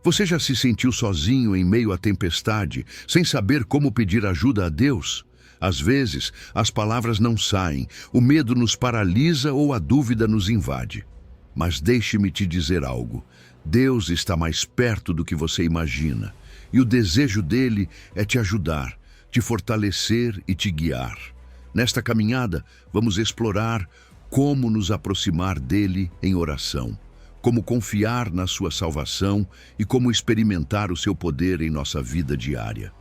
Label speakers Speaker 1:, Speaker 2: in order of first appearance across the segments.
Speaker 1: Você já se sentiu sozinho em meio à tempestade, sem saber como pedir ajuda a Deus? Às vezes, as palavras não saem, o medo nos paralisa ou a dúvida nos invade. Mas deixe-me te dizer algo. Deus está mais perto do que você imagina, e o desejo dele é te ajudar, te fortalecer e te guiar. Nesta caminhada, vamos explorar como nos aproximar dele em oração, como confiar na sua salvação e como experimentar o seu poder em nossa vida diária.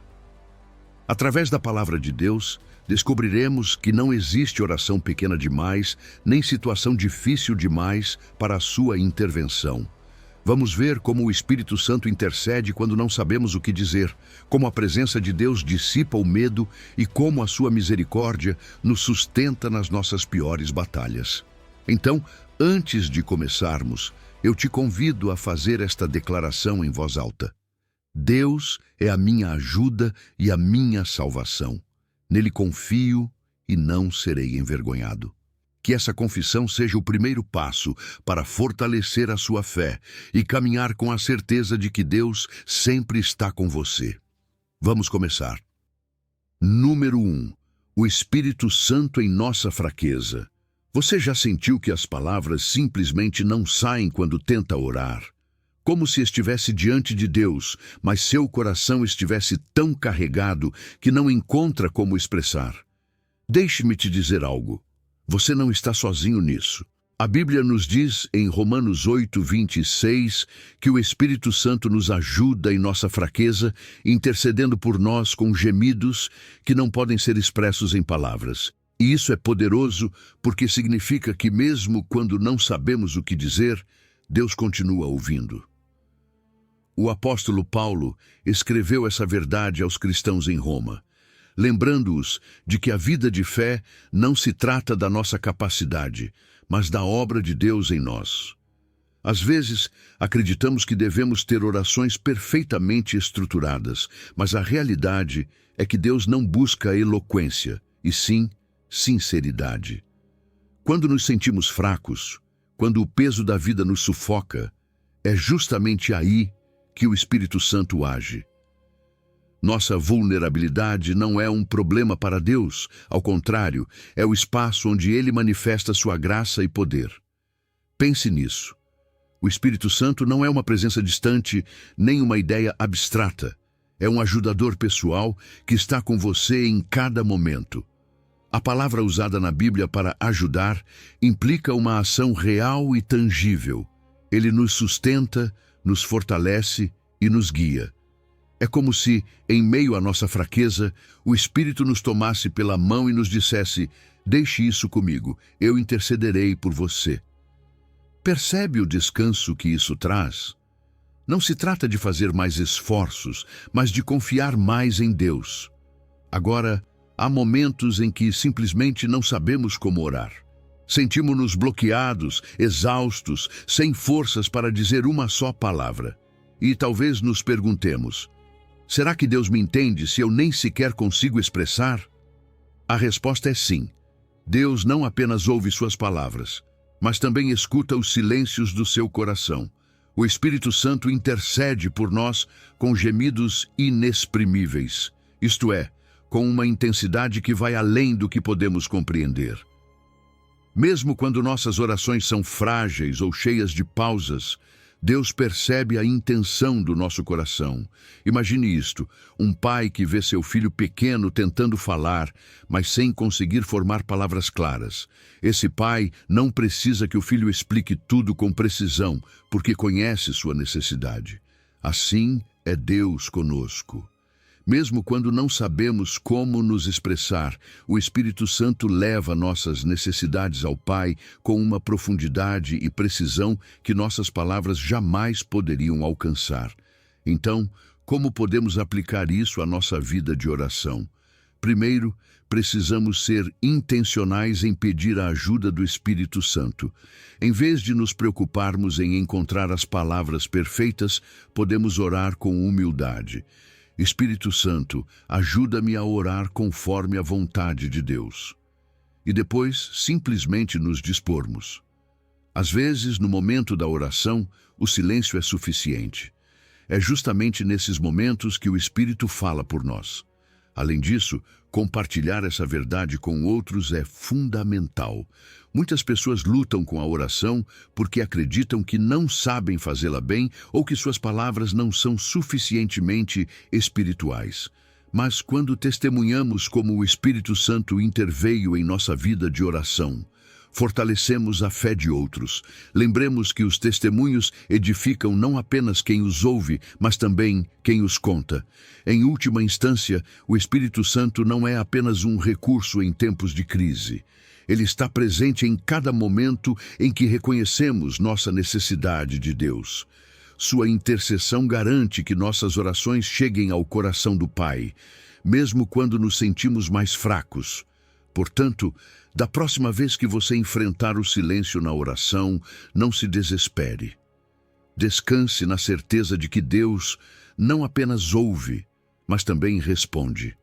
Speaker 1: Através da palavra de Deus, descobriremos que não existe oração pequena demais, nem situação difícil demais para a sua intervenção. Vamos ver como o Espírito Santo intercede quando não sabemos o que dizer, como a presença de Deus dissipa o medo e como a sua misericórdia nos sustenta nas nossas piores batalhas. Então, antes de começarmos, eu te convido a fazer esta declaração em voz alta. Deus é a minha ajuda e a minha salvação. Nele confio e não serei envergonhado. Que essa confissão seja o primeiro passo para fortalecer a sua fé e caminhar com a certeza de que Deus sempre está com você. Vamos começar. Número 1. O Espírito Santo em nossa fraqueza. Você já sentiu que as palavras simplesmente não saem quando tenta orar? Como se estivesse diante de Deus, mas seu coração estivesse tão carregado que não encontra como expressar. Deixe-me te dizer algo. Você não está sozinho nisso. A Bíblia nos diz em Romanos 8:26 que o Espírito Santo nos ajuda em nossa fraqueza, intercedendo por nós com gemidos que não podem ser expressos em palavras. E isso é poderoso porque significa que mesmo quando não sabemos o que dizer, Deus continua ouvindo. O apóstolo Paulo escreveu essa verdade aos cristãos em Roma, lembrando-os de que a vida de fé não se trata da nossa capacidade, mas da obra de Deus em nós. Às vezes, acreditamos que devemos ter orações perfeitamente estruturadas, mas a realidade é que Deus não busca eloquência, e sim sinceridade. Quando nos sentimos fracos, quando o peso da vida nos sufoca, é justamente aí que o Espírito Santo age. Nossa vulnerabilidade não é um problema para Deus, ao contrário, é o espaço onde Ele manifesta sua graça e poder. Pense nisso. O Espírito Santo não é uma presença distante, nem uma ideia abstrata. É um ajudador pessoal que está com você em cada momento. A palavra usada na Bíblia para ajudar implica uma ação real e tangível. Ele nos sustenta, nos fortalece e nos guia. É como se, em meio à nossa fraqueza, o Espírito nos tomasse pela mão e nos dissesse: deixe isso comigo, eu intercederei por você. Percebe o descanso que isso traz? Não se trata de fazer mais esforços, mas de confiar mais em Deus. Agora, há momentos em que simplesmente não sabemos como orar. Sentimos-nos bloqueados, exaustos, sem forças para dizer uma só palavra. E talvez nos perguntemos: será que Deus me entende se eu nem sequer consigo expressar? A resposta é sim. Deus não apenas ouve suas palavras, mas também escuta os silêncios do seu coração. O Espírito Santo intercede por nós com gemidos inexprimíveis, isto é, com uma intensidade que vai além do que podemos compreender. Mesmo quando nossas orações são frágeis ou cheias de pausas, Deus percebe a intenção do nosso coração. Imagine isto: um pai que vê seu filho pequeno tentando falar, mas sem conseguir formar palavras claras. Esse pai não precisa que o filho explique tudo com precisão, porque conhece sua necessidade. Assim é Deus conosco. Mesmo quando não sabemos como nos expressar, o Espírito Santo leva nossas necessidades ao Pai com uma profundidade e precisão que nossas palavras jamais poderiam alcançar. Então, como podemos aplicar isso à nossa vida de oração? Primeiro, precisamos ser intencionais em pedir a ajuda do Espírito Santo. Em vez de nos preocuparmos em encontrar as palavras perfeitas, podemos orar com humildade. Espírito Santo, ajuda-me a orar conforme a vontade de Deus. E depois, simplesmente nos dispormos. Às vezes, no momento da oração, o silêncio é suficiente. É justamente nesses momentos que o Espírito fala por nós. Além disso, compartilhar essa verdade com outros é fundamental. Muitas pessoas lutam com a oração porque acreditam que não sabem fazê-la bem ou que suas palavras não são suficientemente espirituais. Mas quando testemunhamos como o Espírito Santo interveio em nossa vida de oração, fortalecemos a fé de outros. Lembremos que os testemunhos edificam não apenas quem os ouve, mas também quem os conta. Em última instância, o Espírito Santo não é apenas um recurso em tempos de crise. Ele está presente em cada momento em que reconhecemos nossa necessidade de Deus. Sua intercessão garante que nossas orações cheguem ao coração do Pai, mesmo quando nos sentimos mais fracos. Portanto, da próxima vez que você enfrentar o silêncio na oração, não se desespere. Descanse na certeza de que Deus não apenas ouve, mas também responde.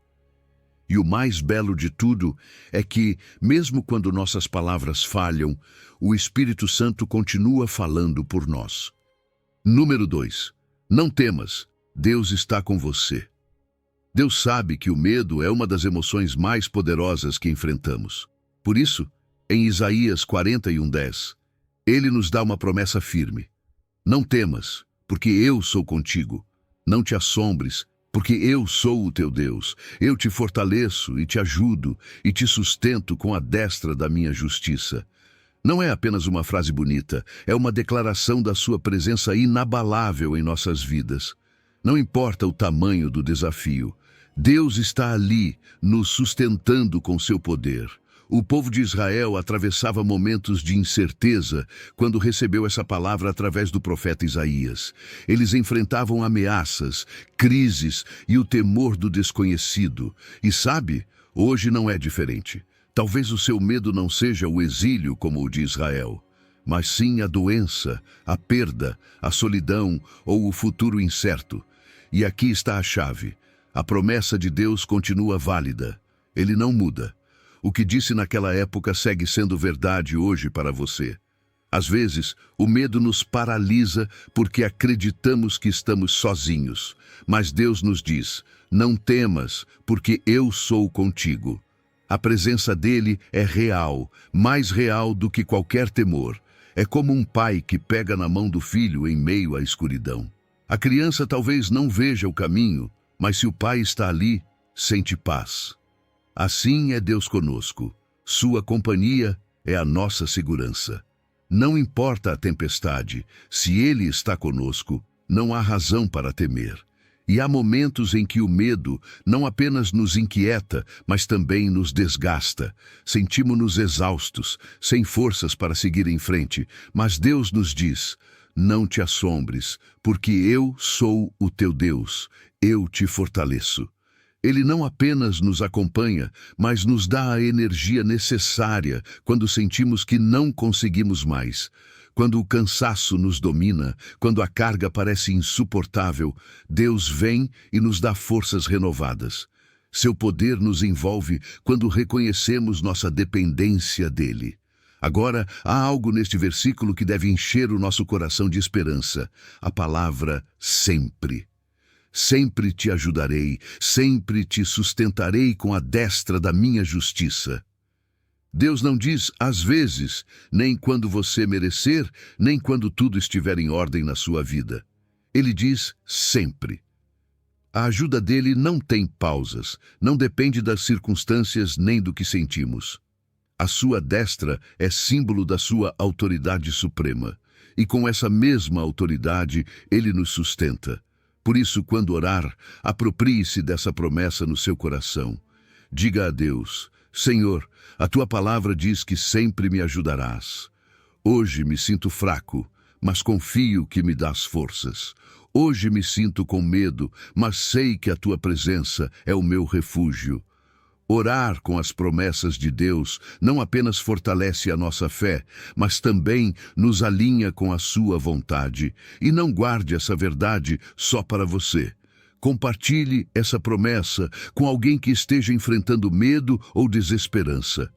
Speaker 1: E o mais belo de tudo é que, mesmo quando nossas palavras falham, o Espírito Santo continua falando por nós. Número 2. Não temas, Deus está com você. Deus sabe que o medo é uma das emoções mais poderosas que enfrentamos. Por isso, em Isaías 41:10, Ele nos dá uma promessa firme. Não temas, porque eu sou contigo. Não te assombres, porque eu sou o teu Deus. Eu te fortaleço e te ajudo e te sustento com a destra da minha justiça. Não é apenas uma frase bonita, é uma declaração da sua presença inabalável em nossas vidas. Não importa o tamanho do desafio, Deus está ali, nos sustentando com seu poder. O povo de Israel atravessava momentos de incerteza quando recebeu essa palavra através do profeta Isaías. Eles enfrentavam ameaças, crises e o temor do desconhecido. E sabe, hoje não é diferente. Talvez o seu medo não seja o exílio como o de Israel, mas sim a doença, a perda, a solidão ou o futuro incerto. E aqui está a chave. A promessa de Deus continua válida. Ele não muda. O que disse naquela época segue sendo verdade hoje para você. Às vezes, o medo nos paralisa porque acreditamos que estamos sozinhos. Mas Deus nos diz, não temas, porque eu sou contigo. A presença dele é real, mais real do que qualquer temor. É como um pai que pega na mão do filho em meio à escuridão. A criança talvez não veja o caminho, mas se o pai está ali, sente paz. Assim é Deus conosco. Sua companhia é a nossa segurança. Não importa a tempestade, se Ele está conosco, não há razão para temer. E há momentos em que o medo não apenas nos inquieta, mas também nos desgasta. Sentimos-nos exaustos, sem forças para seguir em frente. Mas Deus nos diz, não te assombres, porque eu sou o teu Deus, eu te fortaleço. Ele não apenas nos acompanha, mas nos dá a energia necessária quando sentimos que não conseguimos mais. Quando o cansaço nos domina, quando a carga parece insuportável, Deus vem e nos dá forças renovadas. Seu poder nos envolve quando reconhecemos nossa dependência dele. Agora, há algo neste versículo que deve encher o nosso coração de esperança. A palavra sempre. Sempre te ajudarei, sempre te sustentarei com a destra da minha justiça. Deus não diz às vezes, nem quando você merecer, nem quando tudo estiver em ordem na sua vida. Ele diz sempre. A ajuda dele não tem pausas, não depende das circunstâncias nem do que sentimos. A sua destra é símbolo da sua autoridade suprema, e com essa mesma autoridade ele nos sustenta. Por isso, quando orar, aproprie-se dessa promessa no seu coração. Diga a Deus, Senhor, a tua palavra diz que sempre me ajudarás. Hoje me sinto fraco, mas confio que me dás forças. Hoje me sinto com medo, mas sei que a tua presença é o meu refúgio. Orar com as promessas de Deus não apenas fortalece a nossa fé, mas também nos alinha com a sua vontade. E não guarde essa verdade só para você. Compartilhe essa promessa com alguém que esteja enfrentando medo ou desesperança.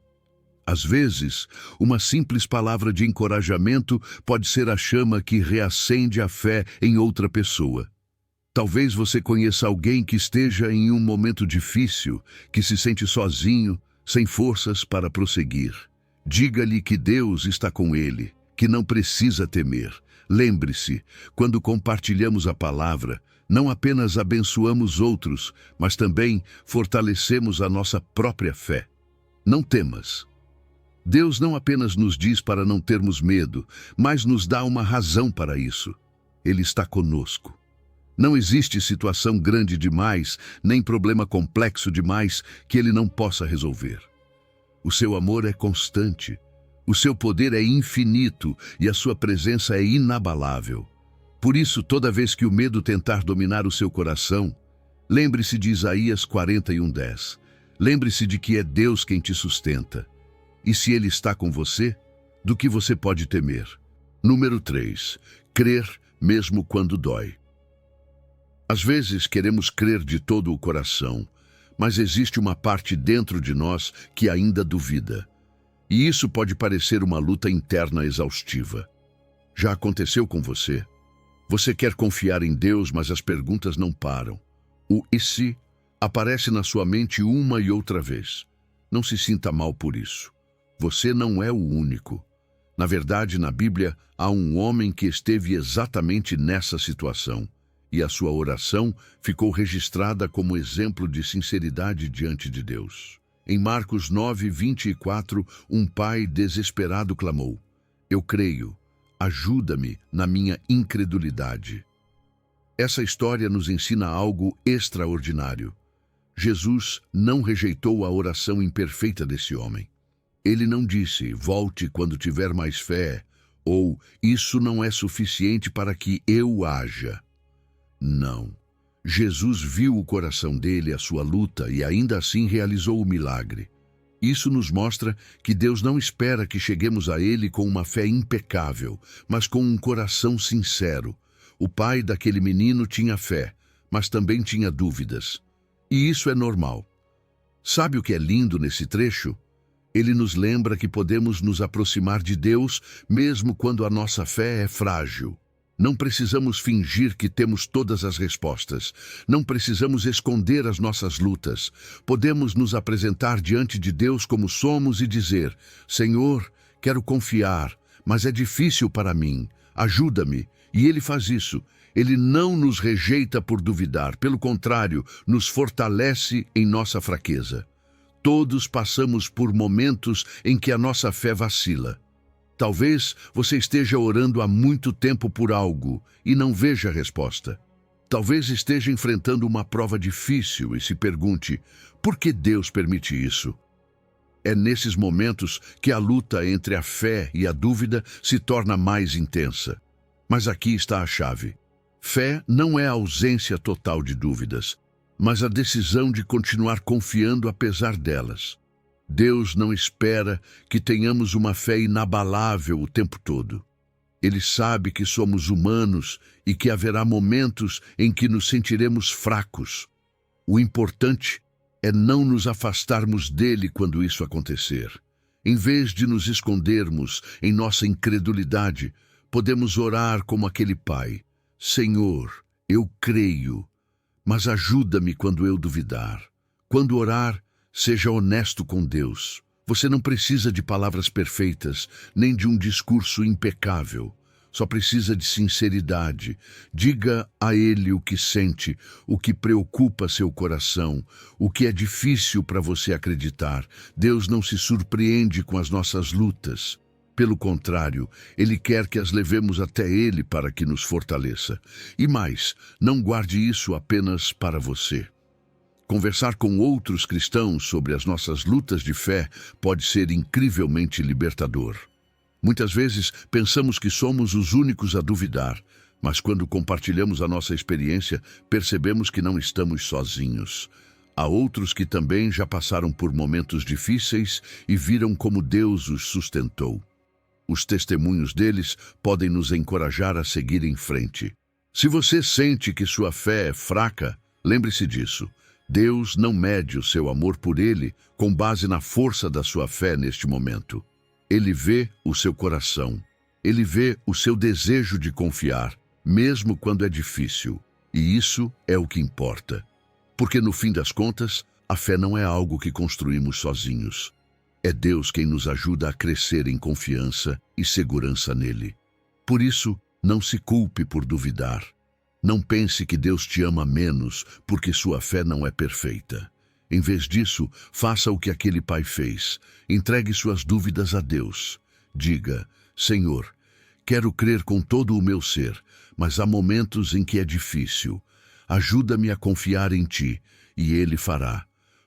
Speaker 1: Às vezes, uma simples palavra de encorajamento pode ser a chama que reacende a fé em outra pessoa. Talvez você conheça alguém que esteja em um momento difícil, que se sente sozinho, sem forças para prosseguir. Diga-lhe que Deus está com ele, que não precisa temer. Lembre-se, quando compartilhamos a palavra, não apenas abençoamos outros, mas também fortalecemos a nossa própria fé. Não temas. Deus não apenas nos diz para não termos medo, mas nos dá uma razão para isso. Ele está conosco. Não existe situação grande demais, nem problema complexo demais que Ele não possa resolver. O seu amor é constante, o seu poder é infinito e a sua presença é inabalável. Por isso, toda vez que o medo tentar dominar o seu coração, lembre-se de Isaías 41:10. Lembre-se de que é Deus quem te sustenta. E se Ele está com você, do que você pode temer? Número 3. Crer mesmo quando dói. Às vezes queremos crer de todo o coração, mas existe uma parte dentro de nós que ainda duvida. E isso pode parecer uma luta interna exaustiva. Já aconteceu com você? Você quer confiar em Deus, mas as perguntas não param. O "e se" aparece na sua mente uma e outra vez. Não se sinta mal por isso. Você não é o único. Na verdade, na Bíblia, há um homem que esteve exatamente nessa situação. E a sua oração ficou registrada como exemplo de sinceridade diante de Deus. Em Marcos 9:24, um pai desesperado clamou: "Eu creio, ajuda-me na minha incredulidade." Essa história nos ensina algo extraordinário. Jesus não rejeitou a oração imperfeita desse homem. Ele não disse: "Volte quando tiver mais fé", ou "Isso não é suficiente para que eu haja." Não. Jesus viu o coração dele, a sua luta, e ainda assim realizou o milagre. Isso nos mostra que Deus não espera que cheguemos a Ele com uma fé impecável, mas com um coração sincero. O pai daquele menino tinha fé, mas também tinha dúvidas. E isso é normal. Sabe o que é lindo nesse trecho? Ele nos lembra que podemos nos aproximar de Deus mesmo quando a nossa fé é frágil. Não precisamos fingir que temos todas as respostas. Não precisamos esconder as nossas lutas. Podemos nos apresentar diante de Deus como somos e dizer: "Senhor, quero confiar, mas é difícil para mim. Ajuda-me." E Ele faz isso. Ele não nos rejeita por duvidar. Pelo contrário, nos fortalece em nossa fraqueza. Todos passamos por momentos em que a nossa fé vacila. Talvez você esteja orando há muito tempo por algo e não veja a resposta. Talvez esteja enfrentando uma prova difícil e se pergunte: por que Deus permite isso? É nesses momentos que a luta entre a fé e a dúvida se torna mais intensa. Mas aqui está a chave. Fé não é a ausência total de dúvidas, mas a decisão de continuar confiando apesar delas. Deus não espera que tenhamos uma fé inabalável o tempo todo. Ele sabe que somos humanos e que haverá momentos em que nos sentiremos fracos. O importante é não nos afastarmos dele quando isso acontecer. Em vez de nos escondermos em nossa incredulidade, podemos orar como aquele pai: "Senhor, eu creio, mas ajuda-me quando eu duvidar." Quando orar, seja honesto com Deus. Você não precisa de palavras perfeitas, nem de um discurso impecável. Só precisa de sinceridade. Diga a Ele o que sente, o que preocupa seu coração, o que é difícil para você acreditar. Deus não se surpreende com as nossas lutas. Pelo contrário, Ele quer que as levemos até Ele para que nos fortaleça. E mais, não guarde isso apenas para você. Conversar com outros cristãos sobre as nossas lutas de fé pode ser incrivelmente libertador. Muitas vezes pensamos que somos os únicos a duvidar, mas quando compartilhamos a nossa experiência, percebemos que não estamos sozinhos. Há outros que também já passaram por momentos difíceis e viram como Deus os sustentou. Os testemunhos deles podem nos encorajar a seguir em frente. Se você sente que sua fé é fraca, lembre-se disso. Deus não mede o seu amor por ele com base na força da sua fé neste momento. Ele vê o seu coração. Ele vê o seu desejo de confiar, mesmo quando é difícil. E isso é o que importa. Porque no fim das contas, a fé não é algo que construímos sozinhos. É Deus quem nos ajuda a crescer em confiança e segurança nele. Por isso, não se culpe por duvidar. Não pense que Deus te ama menos porque sua fé não é perfeita. Em vez disso, faça o que aquele pai fez. Entregue suas dúvidas a Deus. Diga: Senhor, quero crer com todo o meu ser, mas há momentos em que é difícil. Ajuda-me a confiar em Ti, e Ele fará.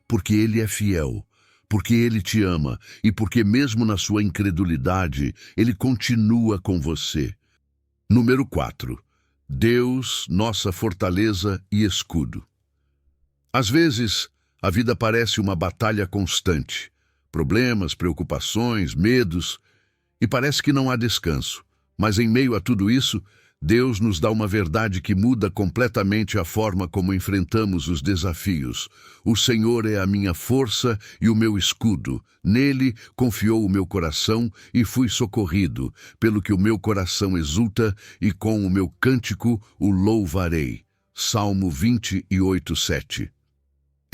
Speaker 1: Porque Ele é fiel, porque Ele te ama e porque mesmo na sua incredulidade, Ele continua com você. Número 4. Deus, nossa fortaleza e escudo. Às vezes, a vida parece uma batalha constante. Problemas, preocupações, medos, e parece que não há descanso. Mas em meio a tudo isso, Deus nos dá uma verdade que muda completamente a forma como enfrentamos os desafios. O Senhor é a minha força e o meu escudo. Nele confiou o meu coração e fui socorrido, pelo que o meu coração exulta e com o meu cântico o louvarei. Salmo 28, 7.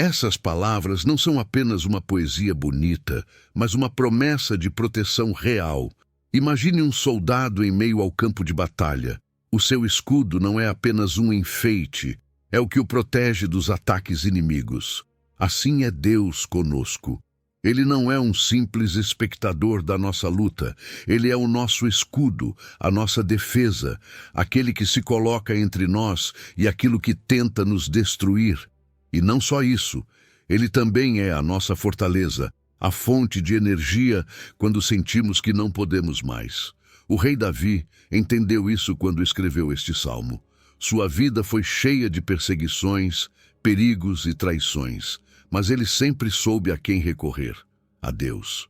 Speaker 1: Essas palavras não são apenas uma poesia bonita, mas uma promessa de proteção real. Imagine um soldado em meio ao campo de batalha. O seu escudo não é apenas um enfeite, é o que o protege dos ataques inimigos. Assim é Deus conosco. Ele não é um simples espectador da nossa luta. Ele é o nosso escudo, a nossa defesa, aquele que se coloca entre nós e aquilo que tenta nos destruir. E não só isso, ele também é a nossa fortaleza, a fonte de energia quando sentimos que não podemos mais. O rei Davi entendeu isso quando escreveu este salmo. Sua vida foi cheia de perseguições, perigos e traições, mas ele sempre soube a quem recorrer: a Deus.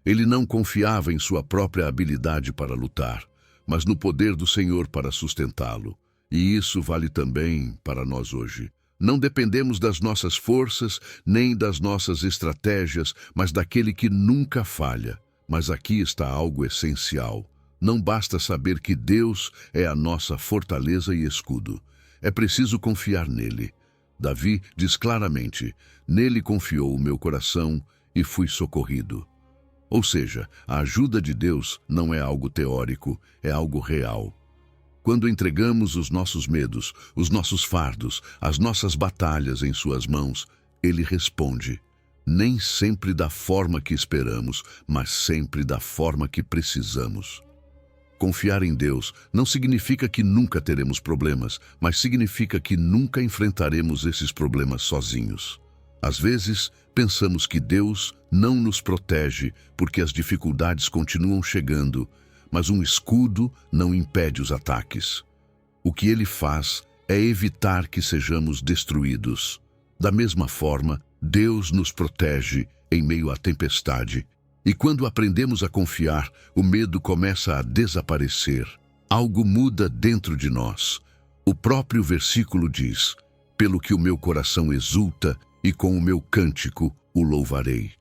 Speaker 1: Ele não confiava em sua própria habilidade para lutar, mas no poder do Senhor para sustentá-lo. E isso vale também para nós hoje. Não dependemos das nossas forças, nem das nossas estratégias, mas daquele que nunca falha. Mas aqui está algo essencial. Não basta saber que Deus é a nossa fortaleza e escudo. É preciso confiar nele. Davi diz claramente: nele confiou o meu coração e fui socorrido. Ou seja, a ajuda de Deus não é algo teórico, é algo real. Quando entregamos os nossos medos, os nossos fardos, as nossas batalhas em suas mãos, ele responde. Nem sempre da forma que esperamos, mas sempre da forma que precisamos. Confiar em Deus não significa que nunca teremos problemas, mas significa que nunca enfrentaremos esses problemas sozinhos. Às vezes, pensamos que Deus não nos protege porque as dificuldades continuam chegando, mas um escudo não impede os ataques. O que ele faz é evitar que sejamos destruídos. Da mesma forma, Deus nos protege em meio à tempestade. E quando aprendemos a confiar, o medo começa a desaparecer. Algo muda dentro de nós. O próprio versículo diz: pelo que o meu coração exulta e com o meu cântico o louvarei.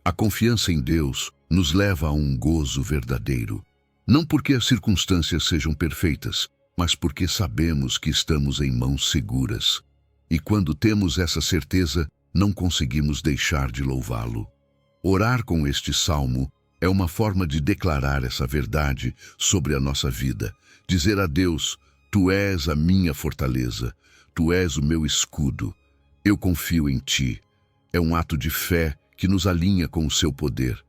Speaker 1: A confiança em Deus nos leva a um gozo verdadeiro. Não porque as circunstâncias sejam perfeitas, mas porque sabemos que estamos em mãos seguras. E quando temos essa certeza, não conseguimos deixar de louvá-lo. Orar com este salmo é uma forma de declarar essa verdade sobre a nossa vida. Dizer a Deus: Tu és a minha fortaleza, Tu és o meu escudo, eu confio em Ti. É um ato de fé que nos alinha com o seu poder.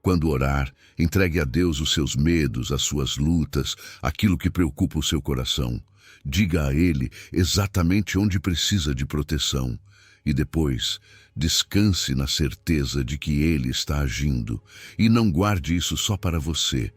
Speaker 1: Quando orar, entregue a Deus os seus medos, as suas lutas, aquilo que preocupa o seu coração. Diga a Ele exatamente onde precisa de proteção. E depois, descanse na certeza de que Ele está agindo. E não guarde isso só para você.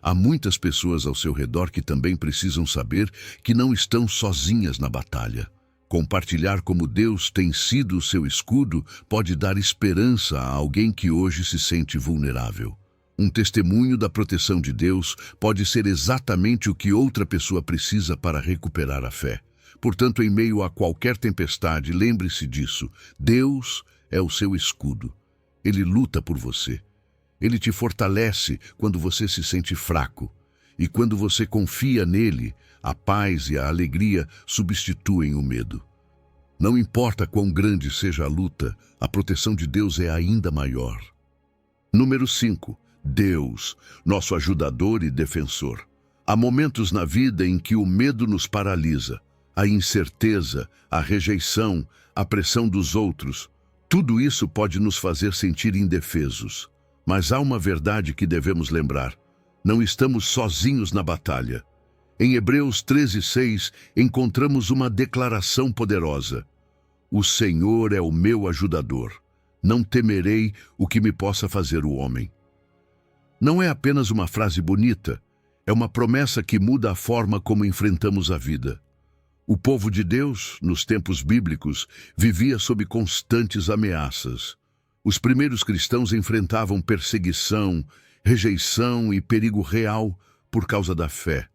Speaker 1: Há muitas pessoas ao seu redor que também precisam saber que não estão sozinhas na batalha. Compartilhar como Deus tem sido o seu escudo pode dar esperança a alguém que hoje se sente vulnerável. Um testemunho da proteção de Deus pode ser exatamente o que outra pessoa precisa para recuperar a fé. Portanto, em meio a qualquer tempestade, lembre-se disso. Deus é o seu escudo. Ele luta por você. Ele te fortalece quando você se sente fraco. E quando você confia nele, a paz e a alegria substituem o medo. Não importa quão grande seja a luta, a proteção de Deus é ainda maior. Número 5. Deus, nosso ajudador e defensor. Há momentos na vida em que o medo nos paralisa. A incerteza, a rejeição, a pressão dos outros. Tudo isso pode nos fazer sentir indefesos. Mas há uma verdade que devemos lembrar. Não estamos sozinhos na batalha. Em Hebreus 13:6, encontramos uma declaração poderosa. O Senhor é o meu ajudador. Não temerei o que me possa fazer o homem. Não é apenas uma frase bonita, é uma promessa que muda a forma como enfrentamos a vida. O povo de Deus, nos tempos bíblicos, vivia sob constantes ameaças. Os primeiros cristãos enfrentavam perseguição, rejeição e perigo real por causa da fé.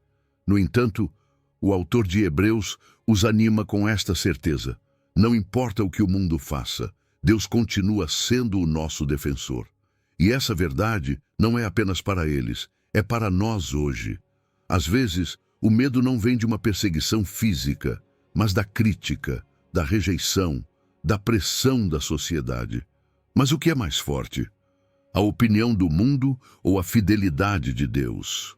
Speaker 1: No entanto, o autor de Hebreus os anima com esta certeza. Não importa o que o mundo faça, Deus continua sendo o nosso defensor. E essa verdade não é apenas para eles, é para nós hoje. Às vezes, o medo não vem de uma perseguição física, mas da crítica, da rejeição, da pressão da sociedade. Mas o que é mais forte? A opinião do mundo ou a fidelidade de Deus?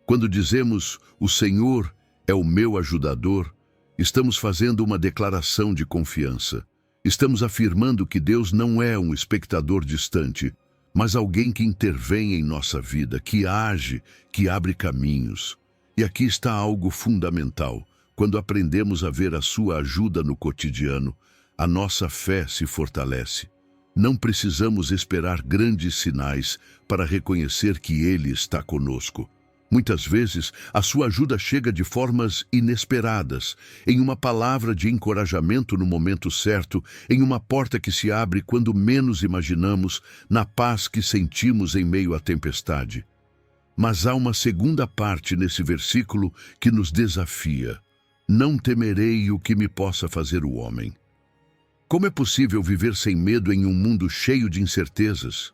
Speaker 1: Quando dizemos, o Senhor é o meu ajudador, estamos fazendo uma declaração de confiança. Estamos afirmando que Deus não é um espectador distante, mas alguém que intervém em nossa vida, que age, que abre caminhos. E aqui está algo fundamental. Quando aprendemos a ver a sua ajuda no cotidiano, a nossa fé se fortalece. Não precisamos esperar grandes sinais para reconhecer que Ele está conosco. Muitas vezes, a sua ajuda chega de formas inesperadas, em uma palavra de encorajamento no momento certo, em uma porta que se abre quando menos imaginamos, na paz que sentimos em meio à tempestade. Mas há uma segunda parte nesse versículo que nos desafia. Não temerei o que me possa fazer o homem. Como é possível viver sem medo em um mundo cheio de incertezas?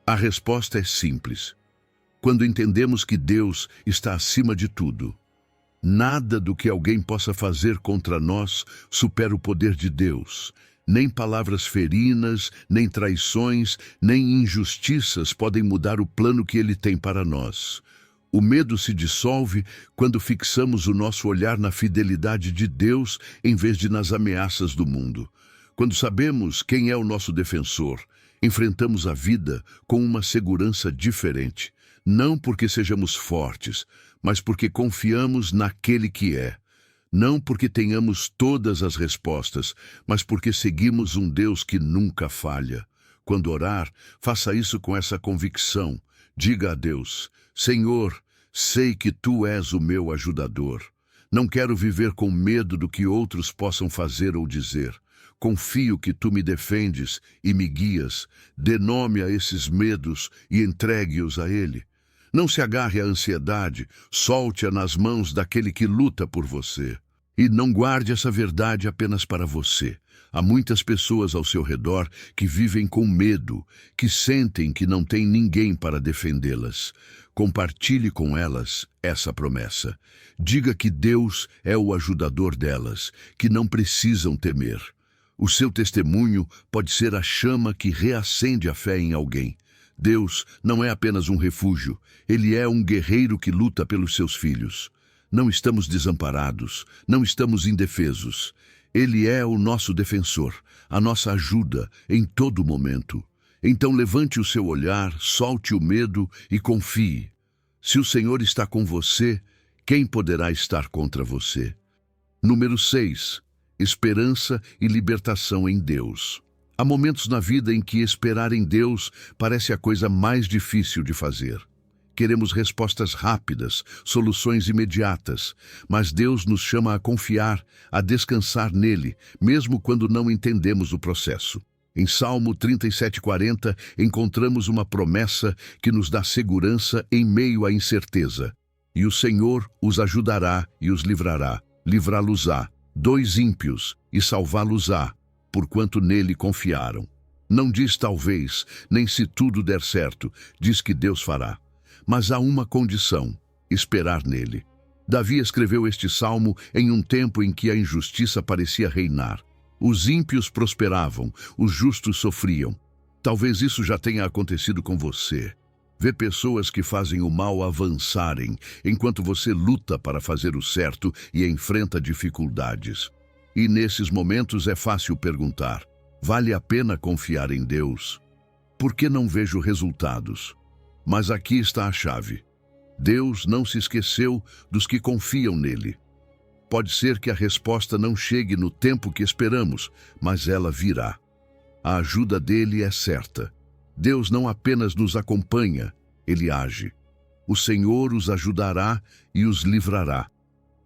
Speaker 1: A resposta é simples. Quando entendemos que Deus está acima de tudo. Nada do que alguém possa fazer contra nós supera o poder de Deus. Nem palavras ferinas, nem traições, nem injustiças podem mudar o plano que Ele tem para nós. O medo se dissolve quando fixamos o nosso olhar na fidelidade de Deus em vez de nas ameaças do mundo. Quando sabemos quem é o nosso defensor, enfrentamos a vida com uma segurança diferente. Não porque sejamos fortes, mas porque confiamos naquele que é. Não porque tenhamos todas as respostas, mas porque seguimos um Deus que nunca falha. Quando orar, faça isso com essa convicção. Diga a Deus, Senhor, sei que Tu és o meu ajudador. Não quero viver com medo do que outros possam fazer ou dizer. Confio que Tu me defendes e me guias. Dê nome a esses medos e entregue-os a Ele. Não se agarre à ansiedade, solte-a nas mãos daquele que luta por você. E não guarde essa verdade apenas para você. Há muitas pessoas ao seu redor que vivem com medo, que sentem que não tem ninguém para defendê-las. Compartilhe com elas essa promessa. Diga que Deus é o ajudador delas, que não precisam temer. O seu testemunho pode ser a chama que reacende a fé em alguém. Deus não é apenas um refúgio, Ele é um guerreiro que luta pelos seus filhos. Não estamos desamparados, não estamos indefesos. Ele é o nosso defensor, a nossa ajuda em todo momento. Então levante o seu olhar, solte o medo e confie. Se o Senhor está com você, quem poderá estar contra você? Número 6. Esperança e libertação em Deus. Há momentos na vida em que esperar em Deus parece a coisa mais difícil de fazer. Queremos respostas rápidas, soluções imediatas, mas Deus nos chama a confiar, a descansar nele, mesmo quando não entendemos o processo. Em Salmo 37:40, encontramos uma promessa que nos dá segurança em meio à incerteza. E o Senhor os ajudará e os livrará, livrá-los-á, 2 ímpios, e salvá-los-á, porquanto nele confiaram. Não diz talvez, nem se tudo der certo, diz que Deus fará. Mas há uma condição: esperar nele. Davi escreveu este salmo em um tempo em que a injustiça parecia reinar. Os ímpios prosperavam, os justos sofriam. Talvez isso já tenha acontecido com você. Vê pessoas que fazem o mal avançarem, enquanto você luta para fazer o certo e enfrenta dificuldades. E nesses momentos é fácil perguntar: vale a pena confiar em Deus? Por que não vejo resultados? Mas aqui está a chave. Deus não se esqueceu dos que confiam nele. Pode ser que a resposta não chegue no tempo que esperamos, mas ela virá. A ajuda dele é certa. Deus não apenas nos acompanha, ele age. O Senhor os ajudará e os livrará.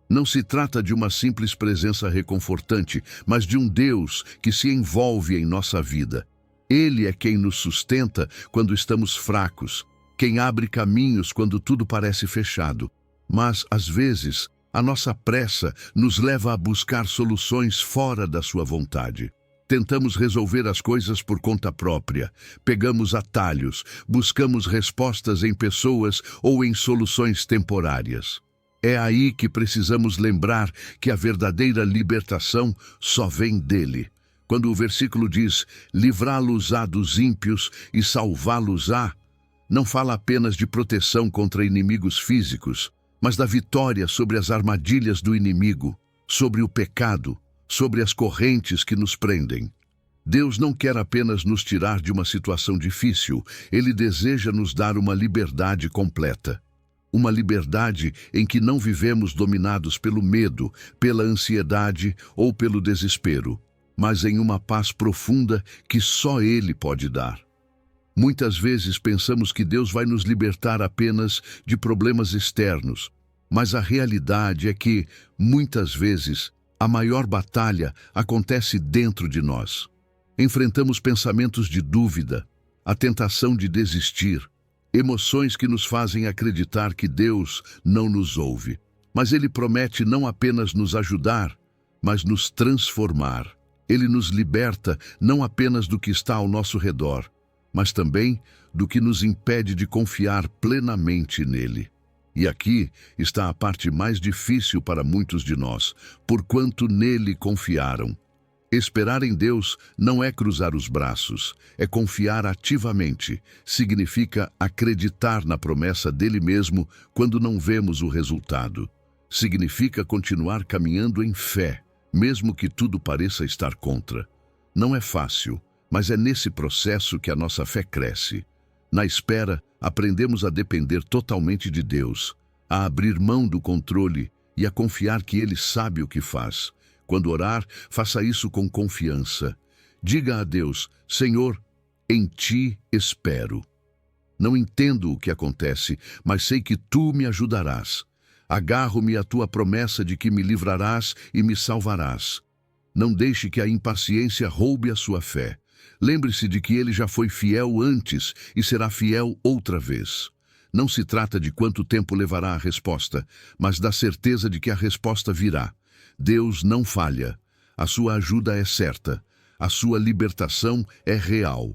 Speaker 1: Não se trata de uma simples presença reconfortante, mas de um Deus que se envolve em nossa vida. Ele é quem nos sustenta quando estamos fracos, quem abre caminhos quando tudo parece fechado. Mas, às vezes, a nossa pressa nos leva a buscar soluções fora da sua vontade. Tentamos resolver as coisas por conta própria, pegamos atalhos, buscamos respostas em pessoas ou em soluções temporárias. É aí que precisamos lembrar que a verdadeira libertação só vem dele. Quando o versículo diz: livrá-los-á dos ímpios e salvá-los-á, não fala apenas de proteção contra inimigos físicos, mas da vitória sobre as armadilhas do inimigo, sobre o pecado, sobre as correntes que nos prendem. Deus não quer apenas nos tirar de uma situação difícil, Ele deseja nos dar uma liberdade completa. Uma liberdade em que não vivemos dominados pelo medo, pela ansiedade ou pelo desespero, mas em uma paz profunda que só Ele pode dar. Muitas vezes pensamos que Deus vai nos libertar apenas de problemas externos, mas a realidade é que, muitas vezes, a maior batalha acontece dentro de nós. Enfrentamos pensamentos de dúvida, a tentação de desistir, emoções que nos fazem acreditar que Deus não nos ouve. Mas Ele promete não apenas nos ajudar, mas nos transformar. Ele nos liberta não apenas do que está ao nosso redor, mas também do que nos impede de confiar plenamente nele. E aqui está a parte mais difícil para muitos de nós, porquanto nele confiaram. Esperar em Deus não é cruzar os braços, é confiar ativamente. Significa acreditar na promessa dele mesmo quando não vemos o resultado. Significa continuar caminhando em fé, mesmo que tudo pareça estar contra. Não é fácil, mas é nesse processo que a nossa fé cresce. Na espera, aprendemos a depender totalmente de Deus, a abrir mão do controle e a confiar que Ele sabe o que faz. Quando orar, faça isso com confiança. Diga a Deus: Senhor, em Ti espero. Não entendo o que acontece, mas sei que Tu me ajudarás. Agarro-me à Tua promessa de que me livrarás e me salvarás. Não deixe que a impaciência roube a sua fé. Lembre-se de que Ele já foi fiel antes e será fiel outra vez. Não se trata de quanto tempo levará a resposta, mas da certeza de que a resposta virá. Deus não falha. A sua ajuda é certa. A sua libertação é real.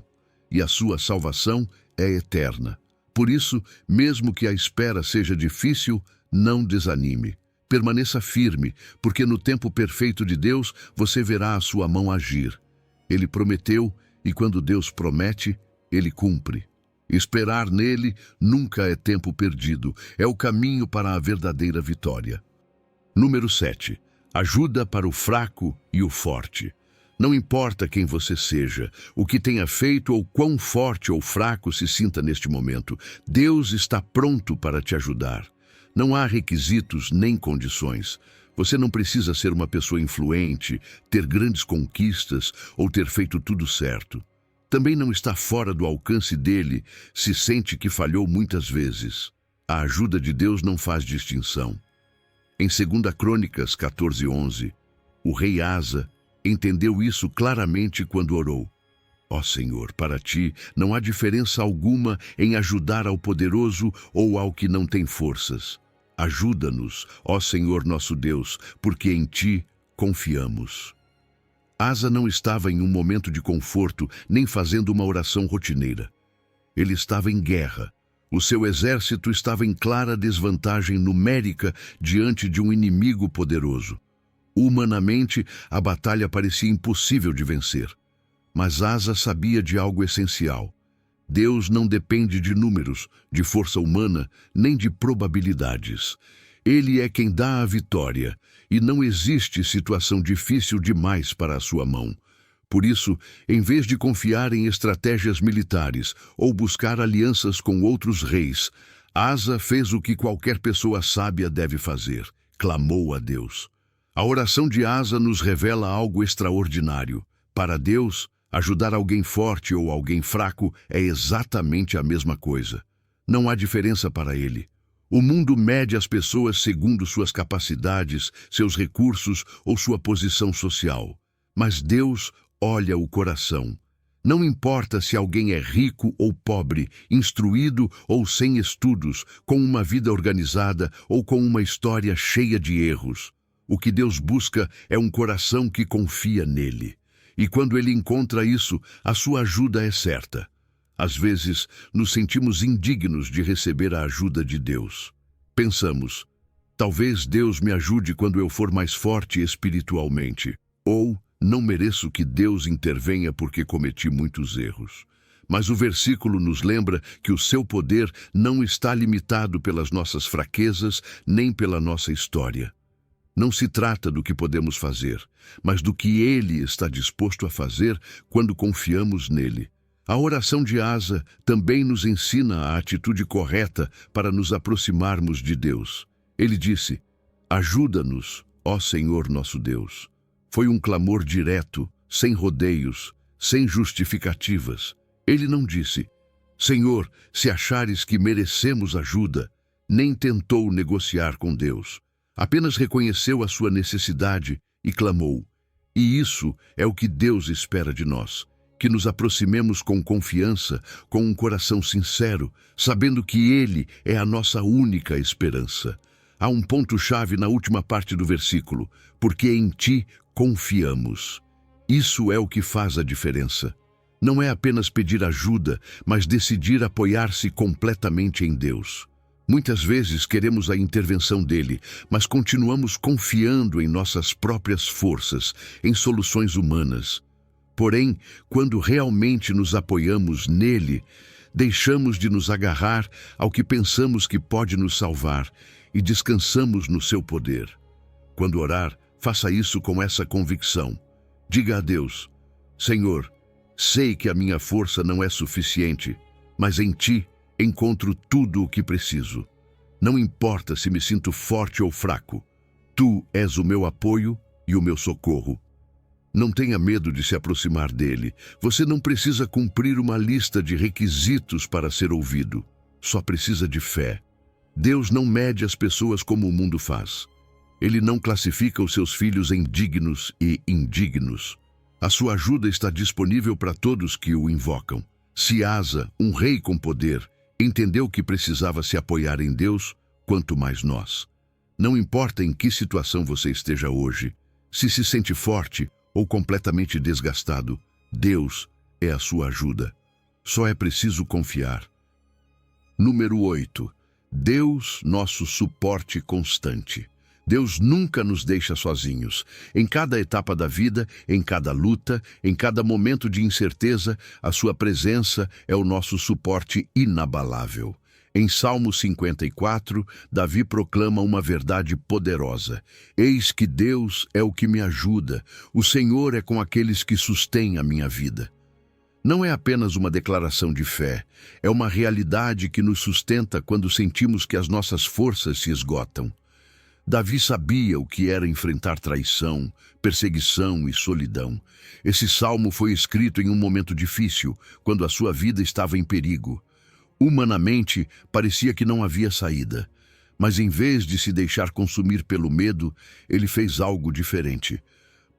Speaker 1: E a sua salvação é eterna. Por isso, mesmo que a espera seja difícil, não desanime. Permaneça firme, porque no tempo perfeito de Deus você verá a sua mão agir. Ele prometeu, e quando Deus promete, Ele cumpre. Esperar nele nunca é tempo perdido, é o caminho para a verdadeira vitória. Número 7. Ajuda para o fraco e o forte. Não importa quem você seja, o que tenha feito ou quão forte ou fraco se sinta neste momento, Deus está pronto para te ajudar. Não há requisitos nem condições. Você não precisa ser uma pessoa influente, ter grandes conquistas ou ter feito tudo certo. Também não está fora do alcance dele se sente que falhou muitas vezes. A ajuda de Deus não faz distinção. Em 2 Crônicas 14:11, o rei Asa entendeu isso claramente quando orou. Ó Senhor, para ti não há diferença alguma em ajudar ao poderoso ou ao que não tem forças. Ajuda-nos, ó Senhor nosso Deus, porque em ti confiamos. Asa não estava em um momento de conforto, nem fazendo uma oração rotineira. Ele estava em guerra. O seu exército estava em clara desvantagem numérica diante de um inimigo poderoso. Humanamente, a batalha parecia impossível de vencer. Mas Asa sabia de algo essencial. Deus não depende de números, de força humana, nem de probabilidades. Ele é quem dá a vitória, e não existe situação difícil demais para a sua mão. Por isso, em vez de confiar em estratégias militares ou buscar alianças com outros reis, Asa fez o que qualquer pessoa sábia deve fazer: clamou a Deus. A oração de Asa nos revela algo extraordinário. Para Deus, ajudar alguém forte ou alguém fraco é exatamente a mesma coisa. Não há diferença para ele. O mundo mede as pessoas segundo suas capacidades, seus recursos ou sua posição social. Mas Deus olha o coração. Não importa se alguém é rico ou pobre, instruído ou sem estudos, com uma vida organizada ou com uma história cheia de erros. O que Deus busca é um coração que confia nele. E quando ele encontra isso, a sua ajuda é certa. Às vezes, nos sentimos indignos de receber a ajuda de Deus. Pensamos, talvez Deus me ajude quando eu for mais forte espiritualmente. Ou, não mereço que Deus intervenha porque cometi muitos erros. Mas o versículo nos lembra que o seu poder não está limitado pelas nossas fraquezas nem pela nossa história. Não se trata do que podemos fazer, mas do que Ele está disposto a fazer quando confiamos nele. A oração de Asa também nos ensina a atitude correta para nos aproximarmos de Deus. Ele disse, ajuda-nos, ó Senhor nosso Deus. Foi um clamor direto, sem rodeios, sem justificativas. Ele não disse, Senhor, se achares que merecemos ajuda, nem tentou negociar com Deus. Apenas reconheceu a sua necessidade e clamou. E isso é o que Deus espera de nós, que nos aproximemos com confiança, com um coração sincero, sabendo que Ele é a nossa única esperança. Há um ponto-chave na última parte do versículo, porque em Ti confiamos. Isso é o que faz a diferença. Não é apenas pedir ajuda, mas decidir apoiar-se completamente em Deus. Muitas vezes queremos a intervenção dele, mas continuamos confiando em nossas próprias forças, em soluções humanas. Porém, quando realmente nos apoiamos nele, deixamos de nos agarrar ao que pensamos que pode nos salvar e descansamos no seu poder. Quando orar, faça isso com essa convicção. Diga a Deus, Senhor, sei que a minha força não é suficiente, mas em Ti encontro tudo o que preciso. Não importa se me sinto forte ou fraco. Tu és o meu apoio e o meu socorro. Não tenha medo de se aproximar dele. Você não precisa cumprir uma lista de requisitos para ser ouvido. Só precisa de fé. Deus não mede as pessoas como o mundo faz. Ele não classifica os seus filhos em dignos e indignos. A sua ajuda está disponível para todos que o invocam. Se Asa, um rei com poder, entendeu que precisava se apoiar em Deus, quanto mais nós. Não importa em que situação você esteja hoje, se sente forte ou completamente desgastado, Deus é a sua ajuda. Só é preciso confiar. Número 8. Deus, nosso suporte constante. Deus nunca nos deixa sozinhos. Em cada etapa da vida, em cada luta, em cada momento de incerteza, a sua presença é o nosso suporte inabalável. Em Salmo 54, Davi proclama uma verdade poderosa. Eis que Deus é o que me ajuda, o Senhor é com aqueles que sustêm a minha vida. Não é apenas uma declaração de fé, é uma realidade que nos sustenta quando sentimos que as nossas forças se esgotam. Davi sabia o que era enfrentar traição, perseguição e solidão. Esse salmo foi escrito em um momento difícil, quando a sua vida estava em perigo. Humanamente, parecia que não havia saída. Mas em vez de se deixar consumir pelo medo, ele fez algo diferente.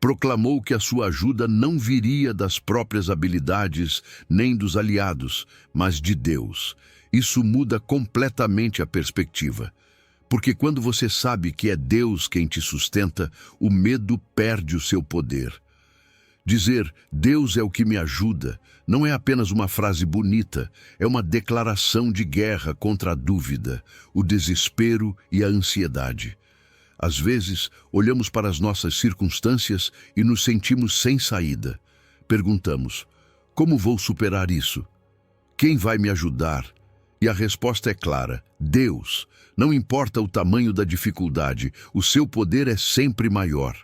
Speaker 1: Proclamou que a sua ajuda não viria das próprias habilidades nem dos aliados, mas de Deus. Isso muda completamente a perspectiva. Porque quando você sabe que é Deus quem te sustenta, o medo perde o seu poder. Dizer Deus é o que me ajuda não é apenas uma frase bonita, é uma declaração de guerra contra a dúvida, o desespero e a ansiedade. Às vezes, olhamos para as nossas circunstâncias e nos sentimos sem saída. Perguntamos: como vou superar isso? Quem vai me ajudar? E a resposta é clara: Deus. Não importa o tamanho da dificuldade, o seu poder é sempre maior.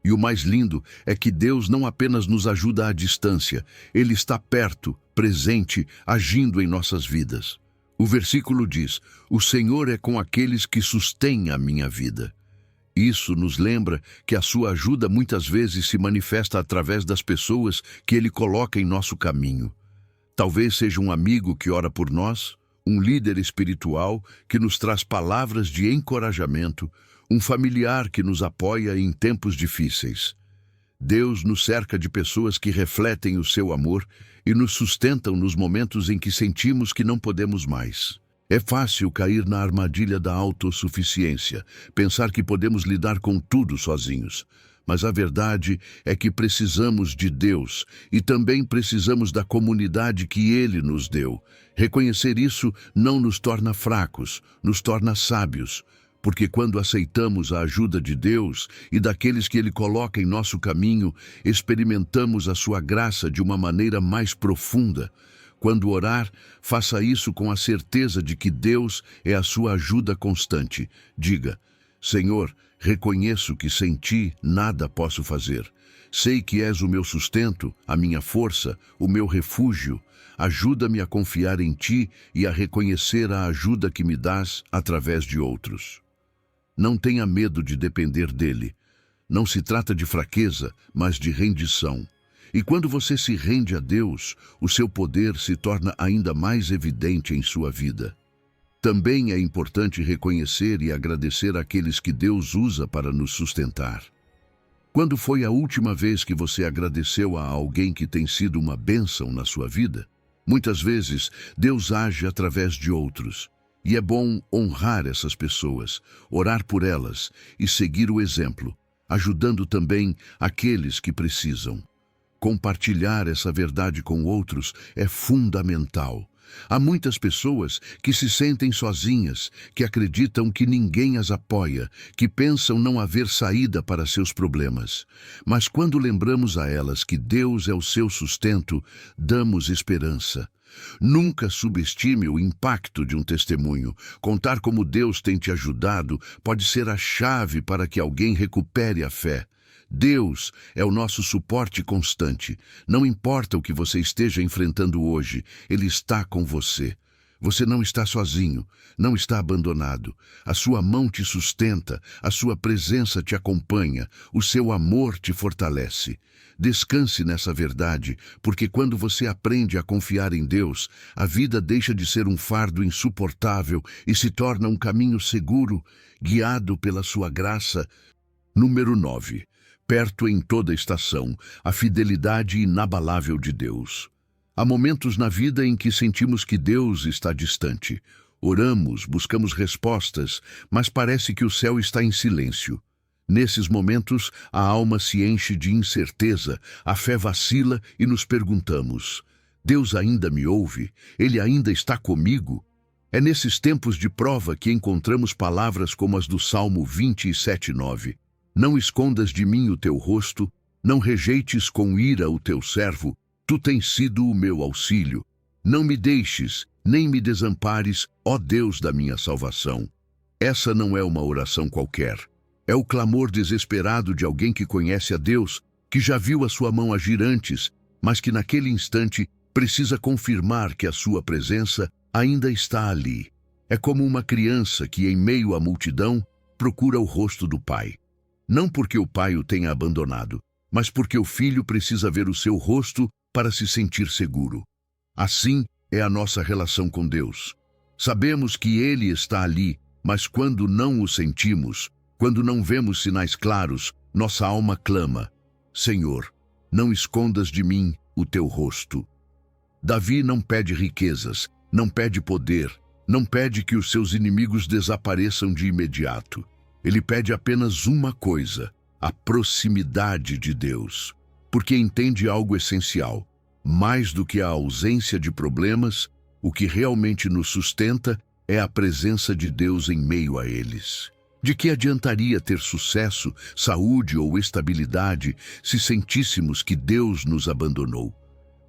Speaker 1: E o mais lindo é que Deus não apenas nos ajuda à distância, Ele está perto, presente, agindo em nossas vidas. O versículo diz: o Senhor é com aqueles que sustêm a minha vida. Isso nos lembra que a sua ajuda muitas vezes se manifesta através das pessoas que Ele coloca em nosso caminho. Talvez seja um amigo que ora por nós, um líder espiritual que nos traz palavras de encorajamento, um familiar que nos apoia em tempos difíceis. Deus nos cerca de pessoas que refletem o seu amor e nos sustentam nos momentos em que sentimos que não podemos mais. É fácil cair na armadilha da autossuficiência, pensar que podemos lidar com tudo sozinhos. Mas a verdade é que precisamos de Deus e também precisamos da comunidade que Ele nos deu. Reconhecer isso não nos torna fracos, nos torna sábios. Porque quando aceitamos a ajuda de Deus e daqueles que Ele coloca em nosso caminho, experimentamos a sua graça de uma maneira mais profunda. Quando orar, faça isso com a certeza de que Deus é a sua ajuda constante. Diga: Senhor, reconheço que sem Ti nada posso fazer. Sei que és o meu sustento, a minha força, o meu refúgio. Ajuda-me a confiar em Ti e a reconhecer a ajuda que me dás através de outros. Não tenha medo de depender dele. Não se trata de fraqueza, mas de rendição. E quando você se rende a Deus, o seu poder se torna ainda mais evidente em sua vida. Também é importante reconhecer e agradecer aqueles que Deus usa para nos sustentar. Quando foi a última vez que você agradeceu a alguém que tem sido uma bênção na sua vida? Muitas vezes, Deus age através de outros. E é bom honrar essas pessoas, orar por elas e seguir o exemplo, ajudando também aqueles que precisam. Compartilhar essa verdade com outros é fundamental. Há muitas pessoas que se sentem sozinhas, que acreditam que ninguém as apoia, que pensam não haver saída para seus problemas. Mas quando lembramos a elas que Deus é o seu sustento, damos esperança. Nunca subestime o impacto de um testemunho. Contar como Deus tem te ajudado pode ser a chave para que alguém recupere a fé. Deus é o nosso suporte constante. Não importa o que você esteja enfrentando hoje, Ele está com você. Você não está sozinho, não está abandonado. A sua mão te sustenta, a sua presença te acompanha, o seu amor te fortalece. Descanse nessa verdade, porque quando você aprende a confiar em Deus, a vida deixa de ser um fardo insuportável e se torna um caminho seguro, guiado pela sua graça. Número 9. Perto em toda estação, a fidelidade inabalável de Deus. Há momentos na vida em que sentimos que Deus está distante. Oramos, buscamos respostas, mas parece que o céu está em silêncio. Nesses momentos, a alma se enche de incerteza, a fé vacila e nos perguntamos: Deus ainda me ouve? Ele ainda está comigo? É nesses tempos de prova que encontramos palavras como as do Salmo 27:9. Não escondas de mim o teu rosto, não rejeites com ira o teu servo, tu tens sido o meu auxílio. Não me deixes, nem me desampares, ó Deus da minha salvação. Essa não é uma oração qualquer. É o clamor desesperado de alguém que conhece a Deus, que já viu a sua mão agir antes, mas que naquele instante precisa confirmar que a sua presença ainda está ali. É como uma criança que, em meio à multidão, procura o rosto do pai. Não porque o pai o tenha abandonado, mas porque o filho precisa ver o seu rosto para se sentir seguro. Assim é a nossa relação com Deus. Sabemos que Ele está ali, mas quando não o sentimos, quando não vemos sinais claros, nossa alma clama: Senhor, não escondas de mim o teu rosto. Davi não pede riquezas, não pede poder, não pede que os seus inimigos desapareçam de imediato. Ele pede apenas uma coisa: a proximidade de Deus. porque entende algo essencial. Mais do que a ausência de problemas, o que realmente nos sustenta é a presença de Deus em meio a eles. De que adiantaria ter sucesso, saúde ou estabilidade se sentíssemos que Deus nos abandonou?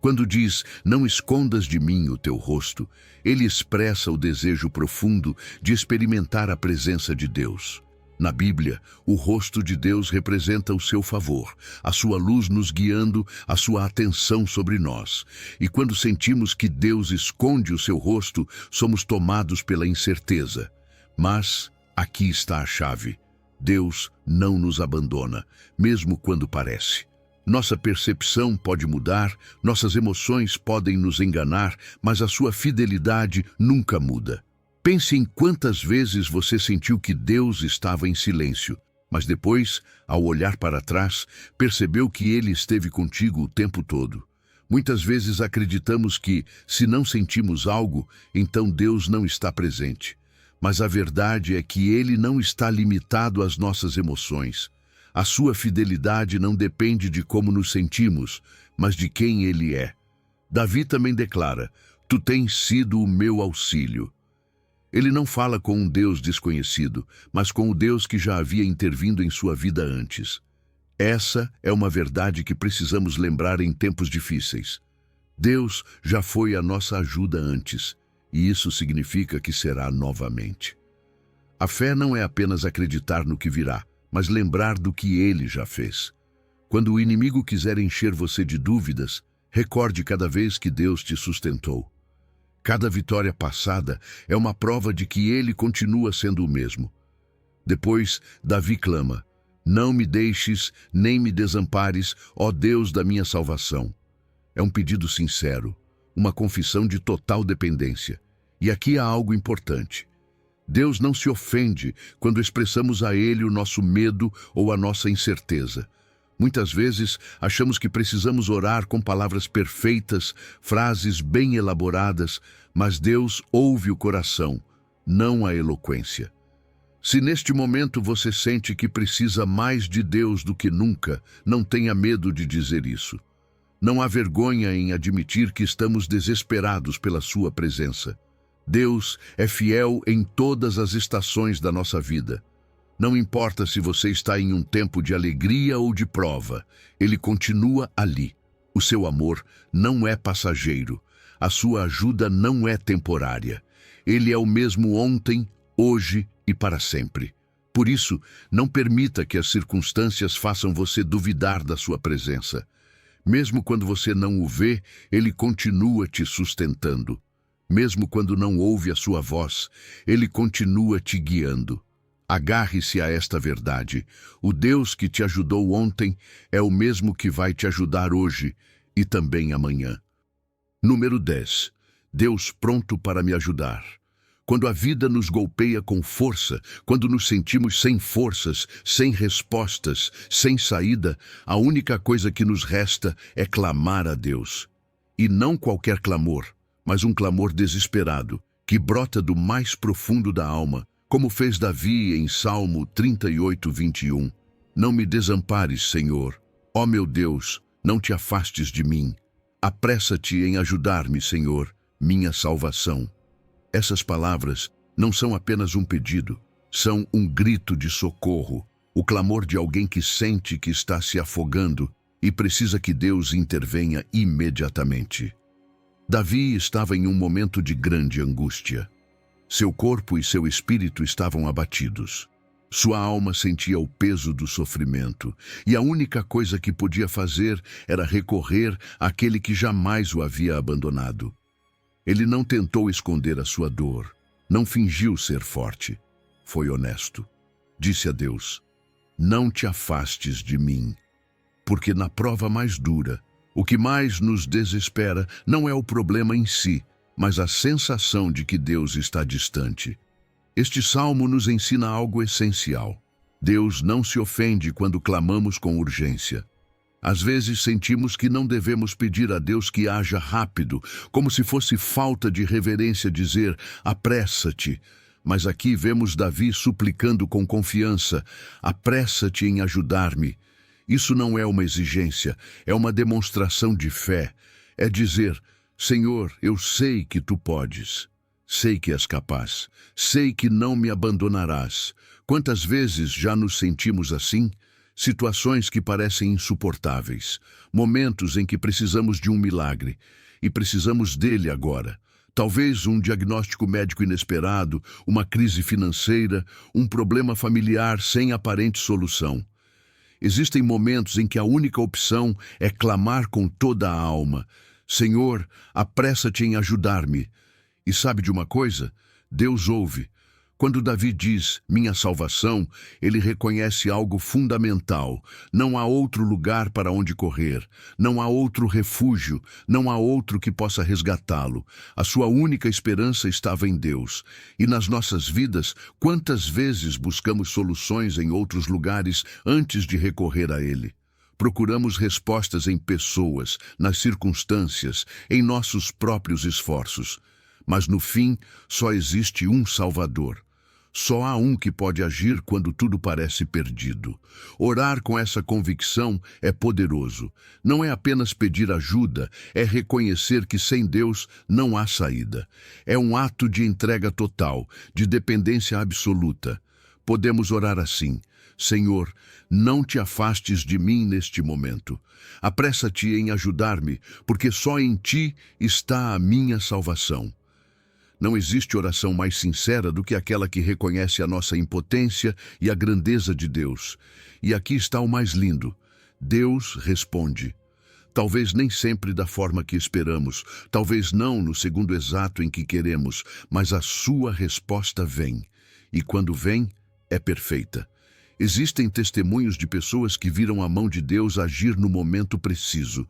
Speaker 1: Quando diz, não escondas de mim o teu rosto, ele expressa o desejo profundo de experimentar a presença de Deus. Na Bíblia, o rosto de Deus representa o seu favor, a sua luz nos guiando, a sua atenção sobre nós. E quando sentimos que Deus esconde o seu rosto, somos tomados pela incerteza. Mas aqui está a chave. Deus não nos abandona, mesmo quando parece. Nossa percepção pode mudar, nossas emoções podem nos enganar, mas a sua fidelidade nunca muda. Pense em quantas vezes você sentiu que Deus estava em silêncio, mas depois, ao olhar para trás, percebeu que Ele esteve contigo o tempo todo. Muitas vezes acreditamos que, se não sentimos algo, então Deus não está presente. Mas a verdade é que Ele não está limitado às nossas emoções. A sua fidelidade não depende de como nos sentimos, mas de quem Ele é. Davi também declara, tu tens sido o meu auxílio. Ele não fala com um Deus desconhecido, mas com o Deus que já havia intervindo em sua vida antes. Essa é uma verdade que precisamos lembrar em tempos difíceis. Deus já foi a nossa ajuda antes, e isso significa que será novamente. A fé não é apenas acreditar no que virá, mas lembrar do que Ele já fez. Quando o inimigo quiser encher você de dúvidas, recorde cada vez que Deus te sustentou. Cada vitória passada é uma prova de que Ele continua sendo o mesmo. Depois, Davi clama, não me deixes, nem me desampares, ó Deus da minha salvação. É um pedido sincero, uma confissão de total dependência. E aqui há algo importante. Deus não se ofende quando expressamos a Ele o nosso medo ou a nossa incerteza. Muitas vezes achamos que precisamos orar com palavras perfeitas, frases bem elaboradas, mas Deus ouve o coração, não a eloquência. Se neste momento você sente que precisa mais de Deus do que nunca, não tenha medo de dizer isso. Não há vergonha em admitir que estamos desesperados pela sua presença. Deus é fiel em todas as estações da nossa vida. Não importa se você está em um tempo de alegria ou de prova, Ele continua ali. O seu amor não é passageiro. A sua ajuda não é temporária. Ele é o mesmo ontem, hoje e para sempre. Por isso, não permita que as circunstâncias façam você duvidar da sua presença. Mesmo quando você não o vê, Ele continua te sustentando. Mesmo quando não ouve a sua voz, Ele continua te guiando. Agarre-se a esta verdade. O Deus que te ajudou ontem é o mesmo que vai te ajudar hoje e também amanhã. Número 10. Deus pronto para me ajudar. Quando a vida nos golpeia com força, quando nos sentimos sem forças, sem respostas, sem saída, a única coisa que nos resta é clamar a Deus. E não qualquer clamor, mas um clamor desesperado, que brota do mais profundo da alma, como fez Davi em Salmo 38, 21. Não me desampares, Senhor. Ó meu Deus, não te afastes de mim. Apressa-te em ajudar-me, Senhor, minha salvação. Essas palavras não são apenas um pedido, são um grito de socorro, o clamor de alguém que sente que está se afogando e precisa que Deus intervenha imediatamente. Davi estava em um momento de grande angústia. Seu corpo e seu espírito estavam abatidos. Sua alma sentia o peso do sofrimento, e a única coisa que podia fazer era recorrer àquele que jamais o havia abandonado. Ele não tentou esconder a sua dor, não fingiu ser forte. Foi honesto. Disse a Deus, não te afastes de mim, porque na prova mais dura, o que mais nos desespera não é o problema em si, mas a sensação de que Deus está distante. Este salmo nos ensina algo essencial. Deus não se ofende quando clamamos com urgência. Às vezes sentimos que não devemos pedir a Deus que haja rápido, como se fosse falta de reverência dizer, apressa-te. Mas aqui vemos Davi suplicando com confiança, apressa-te em ajudar-me. Isso não é uma exigência, é uma demonstração de fé. É dizer: Senhor, eu sei que tu podes. Sei que és capaz. Sei que não me abandonarás. Quantas vezes já nos sentimos assim? Situações que parecem insuportáveis. Momentos em que precisamos de um milagre. E precisamos dele agora. Talvez um diagnóstico médico inesperado, uma crise financeira, um problema familiar sem aparente solução. Existem momentos em que a única opção é clamar com toda a alma: Senhor, apressa-te em ajudar-me. E sabe de uma coisa? Deus ouve. Quando Davi diz, minha salvação, ele reconhece algo fundamental. Não há outro lugar para onde correr. Não há outro refúgio. Não há outro que possa resgatá-lo. A sua única esperança estava em Deus. E nas nossas vidas, quantas vezes buscamos soluções em outros lugares antes de recorrer a Ele? Procuramos respostas em pessoas, nas circunstâncias, em nossos próprios esforços. Mas no fim, só existe um Salvador. Só há um que pode agir quando tudo parece perdido. Orar com essa convicção é poderoso. Não é apenas pedir ajuda, é reconhecer que sem Deus não há saída. É um ato de entrega total, de dependência absoluta. Podemos orar assim: Senhor, não te afastes de mim neste momento. Apressa-te em ajudar-me, porque só em ti está a minha salvação. Não existe oração mais sincera do que aquela que reconhece a nossa impotência e a grandeza de Deus. E aqui está o mais lindo: Deus responde. Talvez nem sempre da forma que esperamos, talvez não no segundo exato em que queremos, mas a sua resposta vem. E quando vem, é perfeita. Existem testemunhos de pessoas que viram a mão de Deus agir no momento preciso,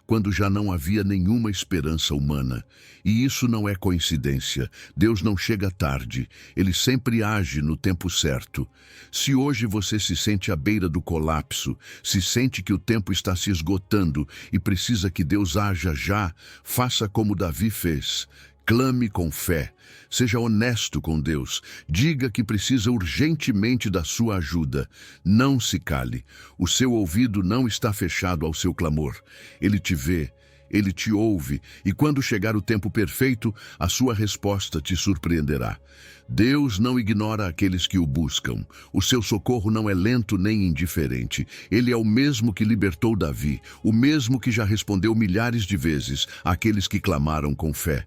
Speaker 1: quando já não havia nenhuma esperança humana. E isso não é coincidência. Deus não chega tarde. Ele sempre age no tempo certo. Se hoje você se sente à beira do colapso, se sente que o tempo está se esgotando e precisa que Deus haja já, faça como Davi fez. Clame com fé. Seja honesto com Deus. Diga que precisa urgentemente da sua ajuda. Não se cale. O seu ouvido não está fechado ao seu clamor. Ele te vê, ele te ouve, e quando chegar o tempo perfeito, a sua resposta te surpreenderá. Deus não ignora aqueles que o buscam. O seu socorro não é lento nem indiferente. Ele é o mesmo que libertou Davi, o mesmo que já respondeu milhares de vezes àqueles que clamaram com fé.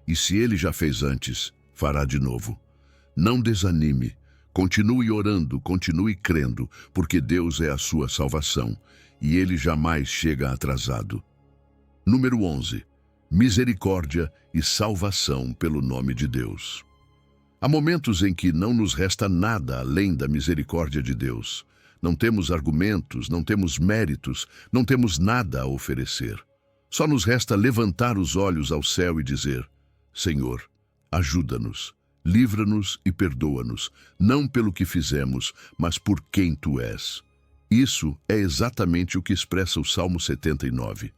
Speaker 1: E se ele já fez antes, fará de novo. Não desanime. Continue orando, continue crendo, porque Deus é a sua salvação, e ele jamais chega atrasado. Número 11. Misericórdia e salvação pelo nome de Deus. Há momentos em que não nos resta nada além da misericórdia de Deus. Não temos argumentos, não temos méritos, não temos nada a oferecer. Só nos resta levantar os olhos ao céu e dizer: Senhor, ajuda-nos, livra-nos e perdoa-nos, não pelo que fizemos, mas por quem Tu és. Isso é exatamente o que expressa o Salmo 79.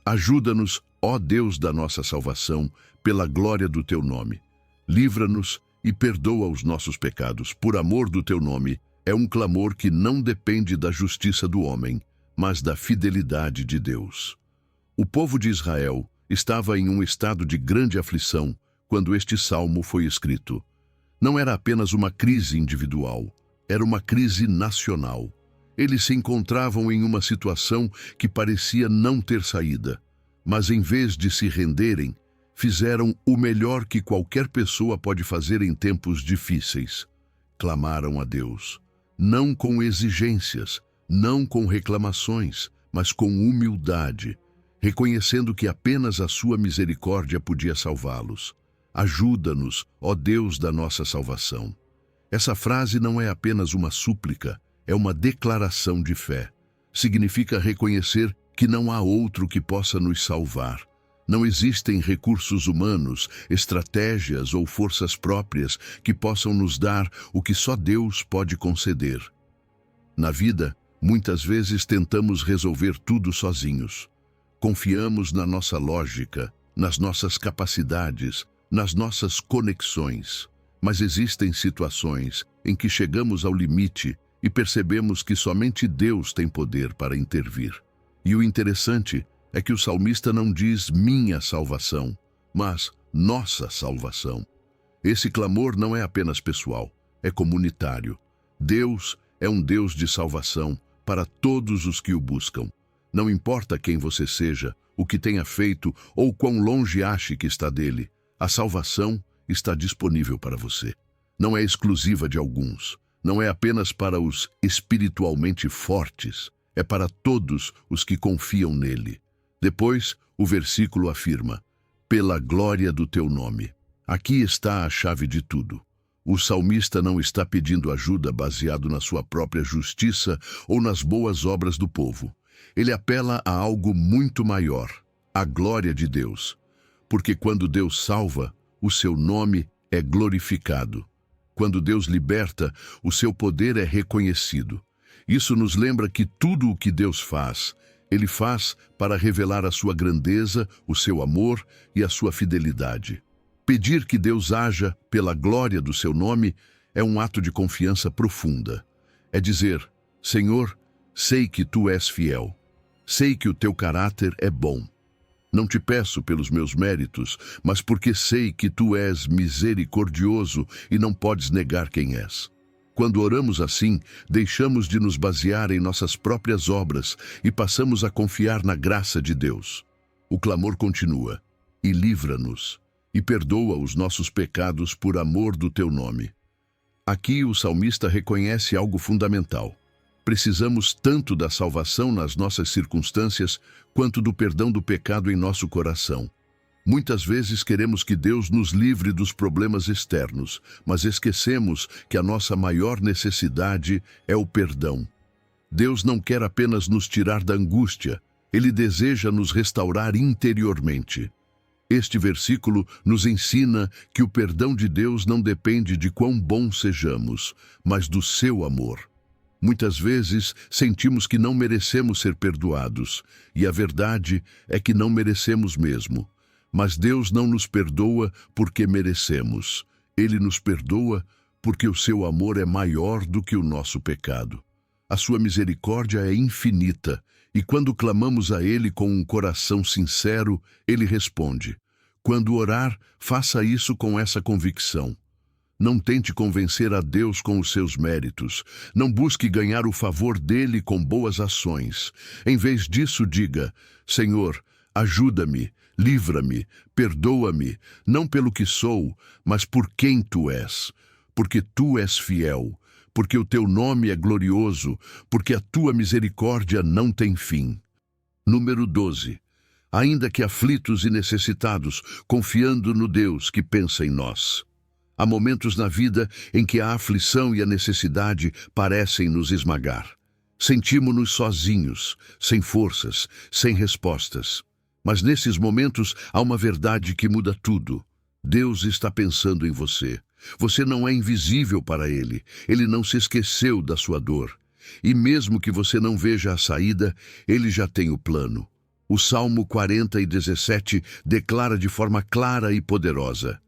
Speaker 1: Ajuda-nos, ó Deus da nossa salvação, pela glória do Teu nome. Livra-nos e perdoa os nossos pecados, por amor do Teu nome. É um clamor que não depende da justiça do homem, mas da fidelidade de Deus. O povo de Israel estava em um estado de grande aflição quando este salmo foi escrito. Não era apenas uma crise individual, era uma crise nacional. Eles se encontravam em uma situação que parecia não ter saída, mas em vez de se renderem, fizeram o melhor que qualquer pessoa pode fazer em tempos difíceis. Clamaram a Deus, não com exigências, não com reclamações, mas com humildade, reconhecendo que apenas a sua misericórdia podia salvá-los. Ajuda-nos, ó Deus da nossa salvação. Essa frase não é apenas uma súplica, é uma declaração de fé. Significa reconhecer que não há outro que possa nos salvar. Não existem recursos humanos, estratégias ou forças próprias que possam nos dar o que só Deus pode conceder. Na vida, muitas vezes tentamos resolver tudo sozinhos. Confiamos na nossa lógica, nas nossas capacidades, nas nossas conexões. Mas existem situações em que chegamos ao limite e percebemos que somente Deus tem poder para intervir. E o interessante é que o salmista não diz minha salvação, mas nossa salvação. Esse clamor não é apenas pessoal, é comunitário. Deus é um Deus de salvação para todos os que o buscam. Não importa quem você seja, o que tenha feito ou quão longe ache que está dele, a salvação está disponível para você. Não é exclusiva de alguns, não é apenas para os espiritualmente fortes, é para todos os que confiam nele. Depois, o versículo afirma, pela glória do teu nome. Aqui está a chave de tudo. O salmista não está pedindo ajuda baseado na sua própria justiça ou nas boas obras do povo. Ele apela a algo muito maior, a glória de Deus. Porque quando Deus salva, o seu nome é glorificado. Quando Deus liberta, o seu poder é reconhecido. Isso nos lembra que tudo o que Deus faz, Ele faz para revelar a sua grandeza, o seu amor e a sua fidelidade. Pedir que Deus haja pela glória do seu nome é um ato de confiança profunda. É dizer, Senhor, sei que tu és fiel. Sei que o teu caráter é bom. Não te peço pelos meus méritos, mas porque sei que tu és misericordioso e não podes negar quem és. Quando oramos assim, deixamos de nos basear em nossas próprias obras e passamos a confiar na graça de Deus. O clamor continua, e livra-nos, e perdoa os nossos pecados por amor do teu nome. Aqui o salmista reconhece algo fundamental. Precisamos tanto da salvação nas nossas circunstâncias, quanto do perdão do pecado em nosso coração. Muitas vezes queremos que Deus nos livre dos problemas externos, mas esquecemos que a nossa maior necessidade é o perdão. Deus não quer apenas nos tirar da angústia, Ele deseja nos restaurar interiormente. Este versículo nos ensina que o perdão de Deus não depende de quão bons sejamos, mas do seu amor. Muitas vezes sentimos que não merecemos ser perdoados, e a verdade é que não merecemos mesmo. Mas Deus não nos perdoa porque merecemos. Ele nos perdoa porque o seu amor é maior do que o nosso pecado. A sua misericórdia é infinita, e quando clamamos a Ele com um coração sincero, Ele responde. Quando orar, faça isso com essa convicção. Não tente convencer a Deus com os seus méritos. Não busque ganhar o favor dele com boas ações. Em vez disso, diga, Senhor, ajuda-me, livra-me, perdoa-me, não pelo que sou, mas por quem tu és. Porque tu és fiel, porque o teu nome é glorioso, porque a tua misericórdia não tem fim. Número 12. Ainda que aflitos e necessitados, confiando no Deus que pensa em nós. Há momentos na vida em que a aflição e a necessidade parecem nos esmagar. Sentimos-nos sozinhos, sem forças, sem respostas. Mas nesses momentos há uma verdade que muda tudo. Deus está pensando em você. Você não é invisível para Ele. Ele não se esqueceu da sua dor. E mesmo que você não veja a saída, Ele já tem o plano. O Salmo 40:17 declara de forma clara e poderosa: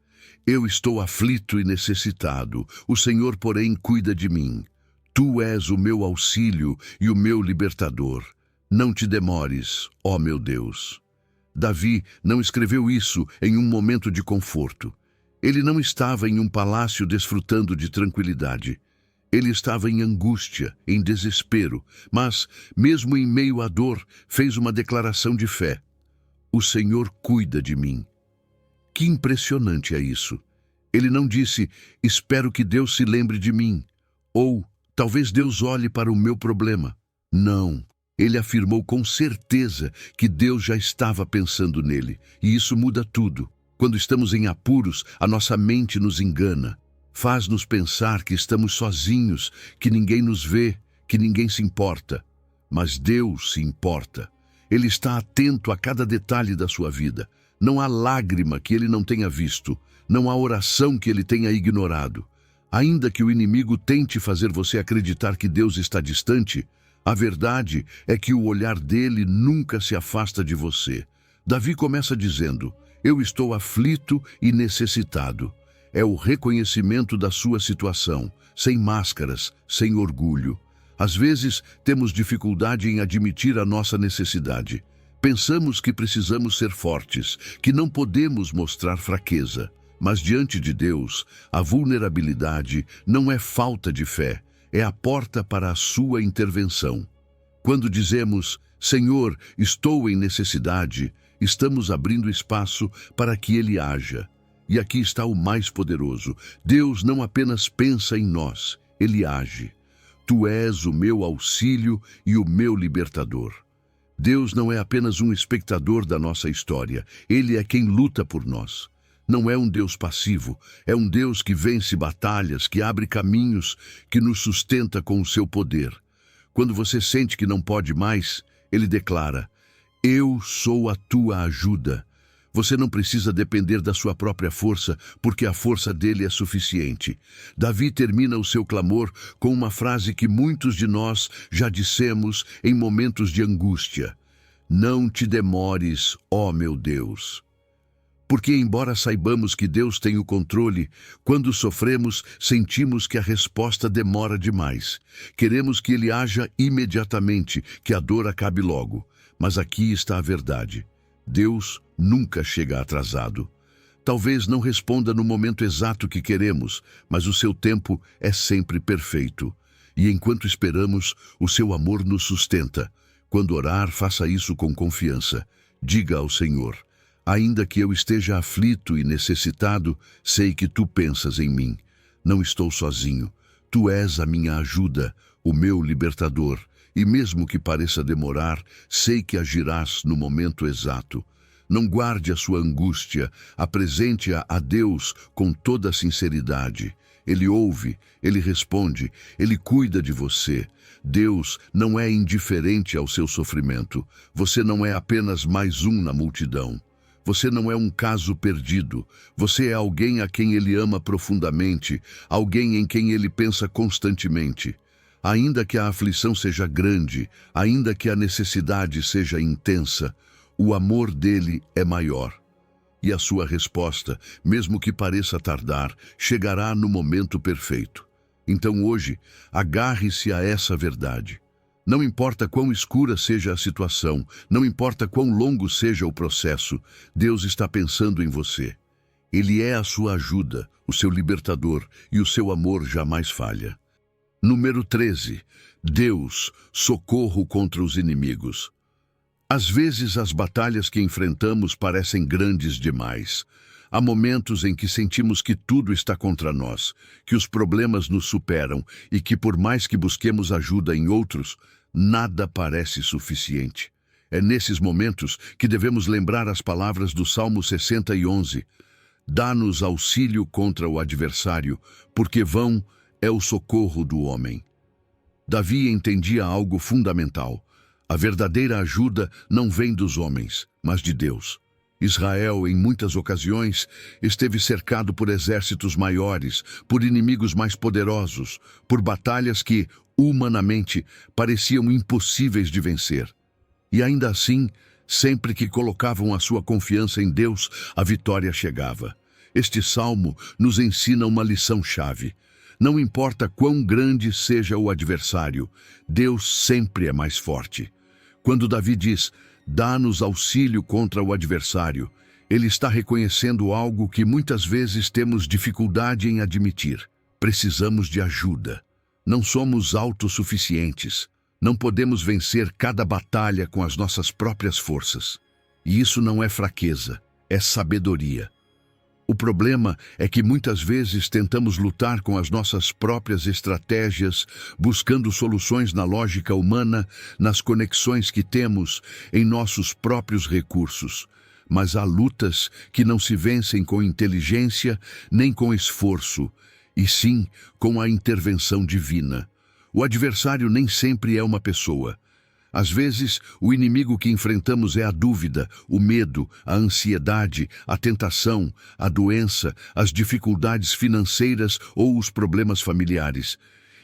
Speaker 1: Eu estou aflito e necessitado, o Senhor, porém, cuida de mim. Tu és o meu auxílio e o meu libertador. Não te demores, ó meu Deus. Davi não escreveu isso em um momento de conforto. Ele não estava em um palácio desfrutando de tranquilidade. Ele estava em angústia, em desespero, mas, mesmo em meio à dor, fez uma declaração de fé. O Senhor cuida de mim. Que impressionante é isso. Ele não disse, espero que Deus se lembre de mim, ou talvez Deus olhe para o meu problema. Não. Ele afirmou com certeza que Deus já estava pensando nele, e isso muda tudo. Quando estamos em apuros, a nossa mente nos engana. Faz-nos pensar que estamos sozinhos, que ninguém nos vê, que ninguém se importa. Mas Deus se importa. Ele está atento a cada detalhe da sua vida. Não há lágrima que Ele não tenha visto. Não há oração que Ele tenha ignorado. Ainda que o inimigo tente fazer você acreditar que Deus está distante, a verdade é que o olhar dele nunca se afasta de você. Davi começa dizendo, eu estou aflito e necessitado. É o reconhecimento da sua situação, sem máscaras, sem orgulho. Às vezes, temos dificuldade em admitir a nossa necessidade. Pensamos que precisamos ser fortes, que não podemos mostrar fraqueza. Mas diante de Deus, a vulnerabilidade não é falta de fé, é a porta para a sua intervenção. Quando dizemos, Senhor, estou em necessidade, estamos abrindo espaço para que Ele haja. E aqui está o mais poderoso. Deus não apenas pensa em nós, Ele age. Tu és o meu auxílio e o meu libertador. Deus não é apenas um espectador da nossa história, Ele é quem luta por nós. Não é um Deus passivo, é um Deus que vence batalhas, que abre caminhos, que nos sustenta com o seu poder. Quando você sente que não pode mais, Ele declara, eu sou a tua ajuda. Você não precisa depender da sua própria força, porque a força dele é suficiente. Davi termina o seu clamor com uma frase que muitos de nós já dissemos em momentos de angústia. Não te demores, ó meu Deus. Porque, embora saibamos que Deus tem o controle, quando sofremos, sentimos que a resposta demora demais. Queremos que Ele haja imediatamente, que a dor acabe logo. Mas aqui está a verdade. Deus nunca chega atrasado. Talvez não responda no momento exato que queremos, mas o seu tempo é sempre perfeito. E enquanto esperamos, o seu amor nos sustenta. Quando orar, faça isso com confiança. Diga ao Senhor, ainda que eu esteja aflito e necessitado, sei que tu pensas em mim. Não estou sozinho. Tu és a minha ajuda, o meu libertador. E mesmo que pareça demorar, sei que agirás no momento exato. Não guarde a sua angústia, apresente-a a Deus com toda a sinceridade. Ele ouve, Ele responde, Ele cuida de você. Deus não é indiferente ao seu sofrimento. Você não é apenas mais um na multidão. Você não é um caso perdido. Você é alguém a quem Ele ama profundamente, alguém em quem Ele pensa constantemente. Ainda que a aflição seja grande, ainda que a necessidade seja intensa, o amor dele é maior. E a sua resposta, mesmo que pareça tardar, chegará no momento perfeito. Então hoje, agarre-se a essa verdade. Não importa quão escura seja a situação, não importa quão longo seja o processo, Deus está pensando em você. Ele é a sua ajuda, o seu libertador, e o seu amor jamais falha. Número 13. Deus, socorro contra os inimigos. Às vezes as batalhas que enfrentamos parecem grandes demais. Há momentos em que sentimos que tudo está contra nós, que os problemas nos superam e que por mais que busquemos ajuda em outros, nada parece suficiente. É nesses momentos que devemos lembrar as palavras do Salmo 60:11. Dá-nos auxílio contra o adversário, porque vão é o socorro do homem. Davi entendia algo fundamental. A verdadeira ajuda não vem dos homens, mas de Deus. Israel, em muitas ocasiões, esteve cercado por exércitos maiores, por inimigos mais poderosos, por batalhas que, humanamente, pareciam impossíveis de vencer. E ainda assim, sempre que colocavam a sua confiança em Deus, a vitória chegava. Este salmo nos ensina uma lição-chave. Não importa quão grande seja o adversário, Deus sempre é mais forte. Quando Davi diz, dá-nos auxílio contra o adversário, ele está reconhecendo algo que muitas vezes temos dificuldade em admitir. Precisamos de ajuda. Não somos autossuficientes. Não podemos vencer cada batalha com as nossas próprias forças. E isso não é fraqueza, é sabedoria. O problema é que muitas vezes tentamos lutar com as nossas próprias estratégias, buscando soluções na lógica humana, nas conexões que temos, em nossos próprios recursos. Mas há lutas que não se vencem com inteligência nem com esforço, e sim com a intervenção divina. O adversário nem sempre é uma pessoa. Às vezes, o inimigo que enfrentamos é a dúvida, o medo, a ansiedade, a tentação, a doença, as dificuldades financeiras ou os problemas familiares.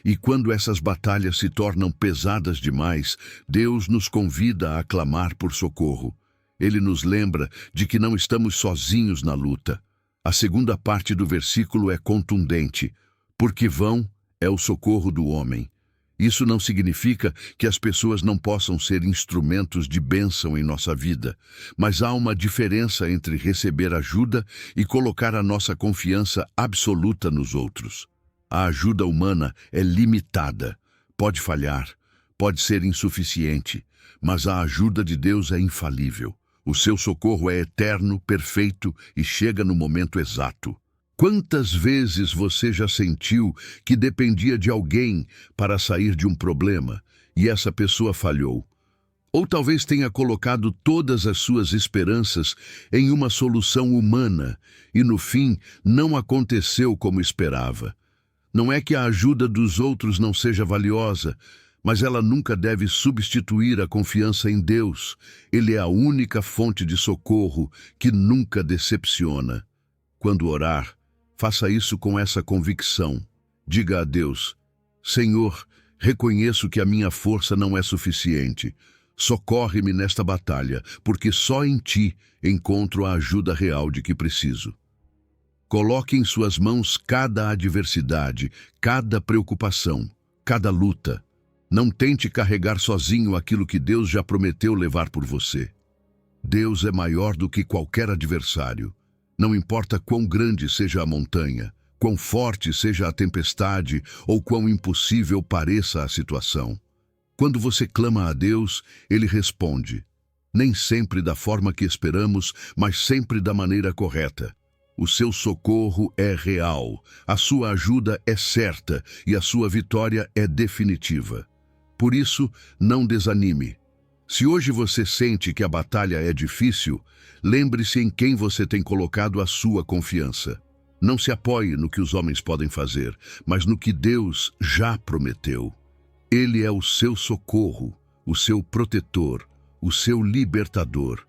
Speaker 1: E quando essas batalhas se tornam pesadas demais, Deus nos convida a clamar por socorro. Ele nos lembra de que não estamos sozinhos na luta. A segunda parte do versículo é contundente, porque vão é o socorro do homem. Isso não significa que as pessoas não possam ser instrumentos de bênção em nossa vida, mas há uma diferença entre receber ajuda e colocar a nossa confiança absoluta nos outros. A ajuda humana é limitada, pode falhar, pode ser insuficiente, mas a ajuda de Deus é infalível. O seu socorro é eterno, perfeito e chega no momento exato. Quantas vezes você já sentiu que dependia de alguém para sair de um problema e essa pessoa falhou? Ou talvez tenha colocado todas as suas esperanças em uma solução humana e no fim não aconteceu como esperava. Não é que a ajuda dos outros não seja valiosa, mas ela nunca deve substituir a confiança em Deus. Ele é a única fonte de socorro que nunca decepciona. Quando orar, faça isso com essa convicção. Diga a Deus: Senhor, reconheço que a minha força não é suficiente. Socorre-me nesta batalha, porque só em Ti encontro a ajuda real de que preciso. Coloque em suas mãos cada adversidade, cada preocupação, cada luta. Não tente carregar sozinho aquilo que Deus já prometeu levar por você. Deus é maior do que qualquer adversário. Não importa quão grande seja a montanha, quão forte seja a tempestade ou quão impossível pareça a situação. Quando você clama a Deus, Ele responde. Nem sempre da forma que esperamos, mas sempre da maneira correta. O seu socorro é real, a sua ajuda é certa e a sua vitória é definitiva. Por isso, não desanime. Se hoje você sente que a batalha é difícil, lembre-se em quem você tem colocado a sua confiança. Não se apoie no que os homens podem fazer, mas no que Deus já prometeu. Ele é o seu socorro, o seu protetor, o seu libertador.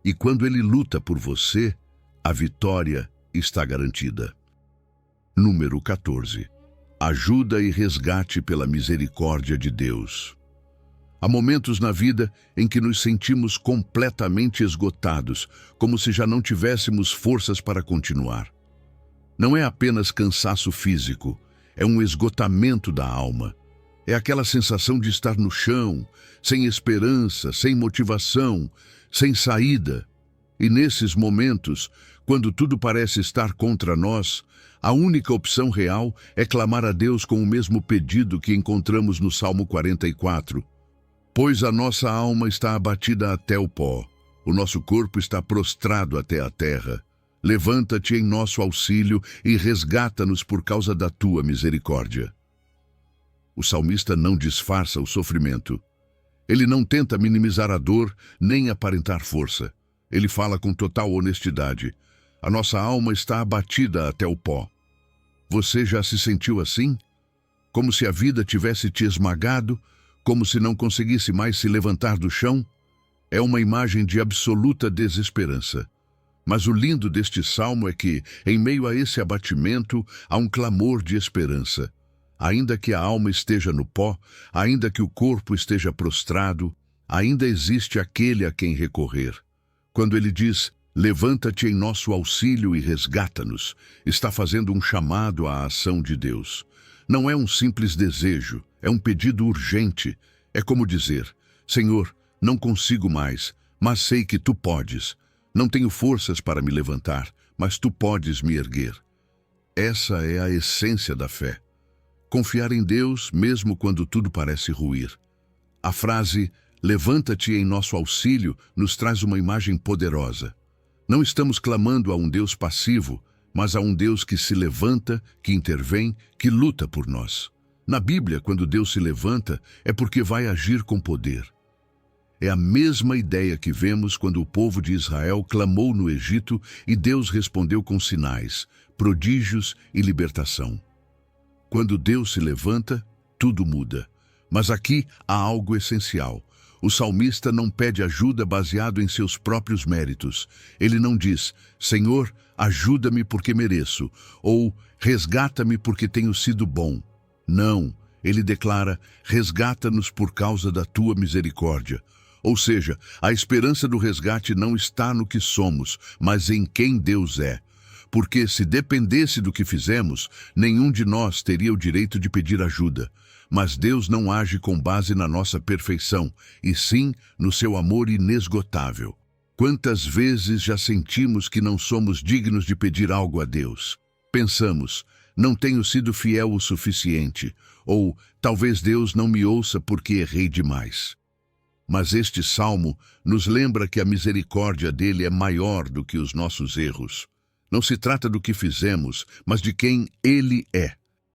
Speaker 1: E quando Ele luta por você, a vitória está garantida. Número 14. Ajuda e resgate pela misericórdia de Deus. Há momentos na vida em que nos sentimos completamente esgotados, como se já não tivéssemos forças para continuar. Não é apenas cansaço físico, é um esgotamento da alma. É aquela sensação de estar no chão, sem esperança, sem motivação, sem saída. E nesses momentos, quando tudo parece estar contra nós, a única opção real é clamar a Deus com o mesmo pedido que encontramos no Salmo 44. Pois a nossa alma está abatida até o pó, o nosso corpo está prostrado até a terra. Levanta-te em nosso auxílio e resgata-nos por causa da tua misericórdia. O salmista não disfarça o sofrimento. Ele não tenta minimizar a dor, nem aparentar força. Ele fala com total honestidade. A nossa alma está abatida até o pó. Você já se sentiu assim? Como se a vida tivesse te esmagado? Como se não conseguisse mais se levantar do chão? É uma imagem de absoluta desesperança. Mas o lindo deste salmo é que, em meio a esse abatimento, há um clamor de esperança. Ainda que a alma esteja no pó, ainda que o corpo esteja prostrado, ainda existe aquele a quem recorrer. Quando ele diz, levanta-te em nosso auxílio e resgata-nos, está fazendo um chamado à ação de Deus. Não é um simples desejo, é um pedido urgente. É como dizer, Senhor, não consigo mais, mas sei que Tu podes. Não tenho forças para me levantar, mas Tu podes me erguer. Essa é a essência da fé. Confiar em Deus mesmo quando tudo parece ruir. A frase, levanta-te em nosso auxílio, nos traz uma imagem poderosa. Não estamos clamando a um Deus passivo, mas a um Deus que se levanta, que intervém, que luta por nós. Na Bíblia, quando Deus se levanta, é porque vai agir com poder. É a mesma ideia que vemos quando o povo de Israel clamou no Egito e Deus respondeu com sinais, prodígios e libertação. Quando Deus se levanta, tudo muda. Mas aqui há algo essencial. O salmista não pede ajuda baseado em seus próprios méritos. Ele não diz, Senhor, ajuda-me porque mereço, ou resgata-me porque tenho sido bom. Não, ele declara, resgata-nos por causa da tua misericórdia. Ou seja, a esperança do resgate não está no que somos, mas em quem Deus é. Porque se dependesse do que fizemos, nenhum de nós teria o direito de pedir ajuda. Mas Deus não age com base na nossa perfeição, e sim no seu amor inesgotável. Quantas vezes já sentimos que não somos dignos de pedir algo a Deus? Pensamos, não tenho sido fiel o suficiente, ou talvez Deus não me ouça porque errei demais. Mas este salmo nos lembra que a misericórdia dele é maior do que os nossos erros. Não se trata do que fizemos, mas de quem ele é.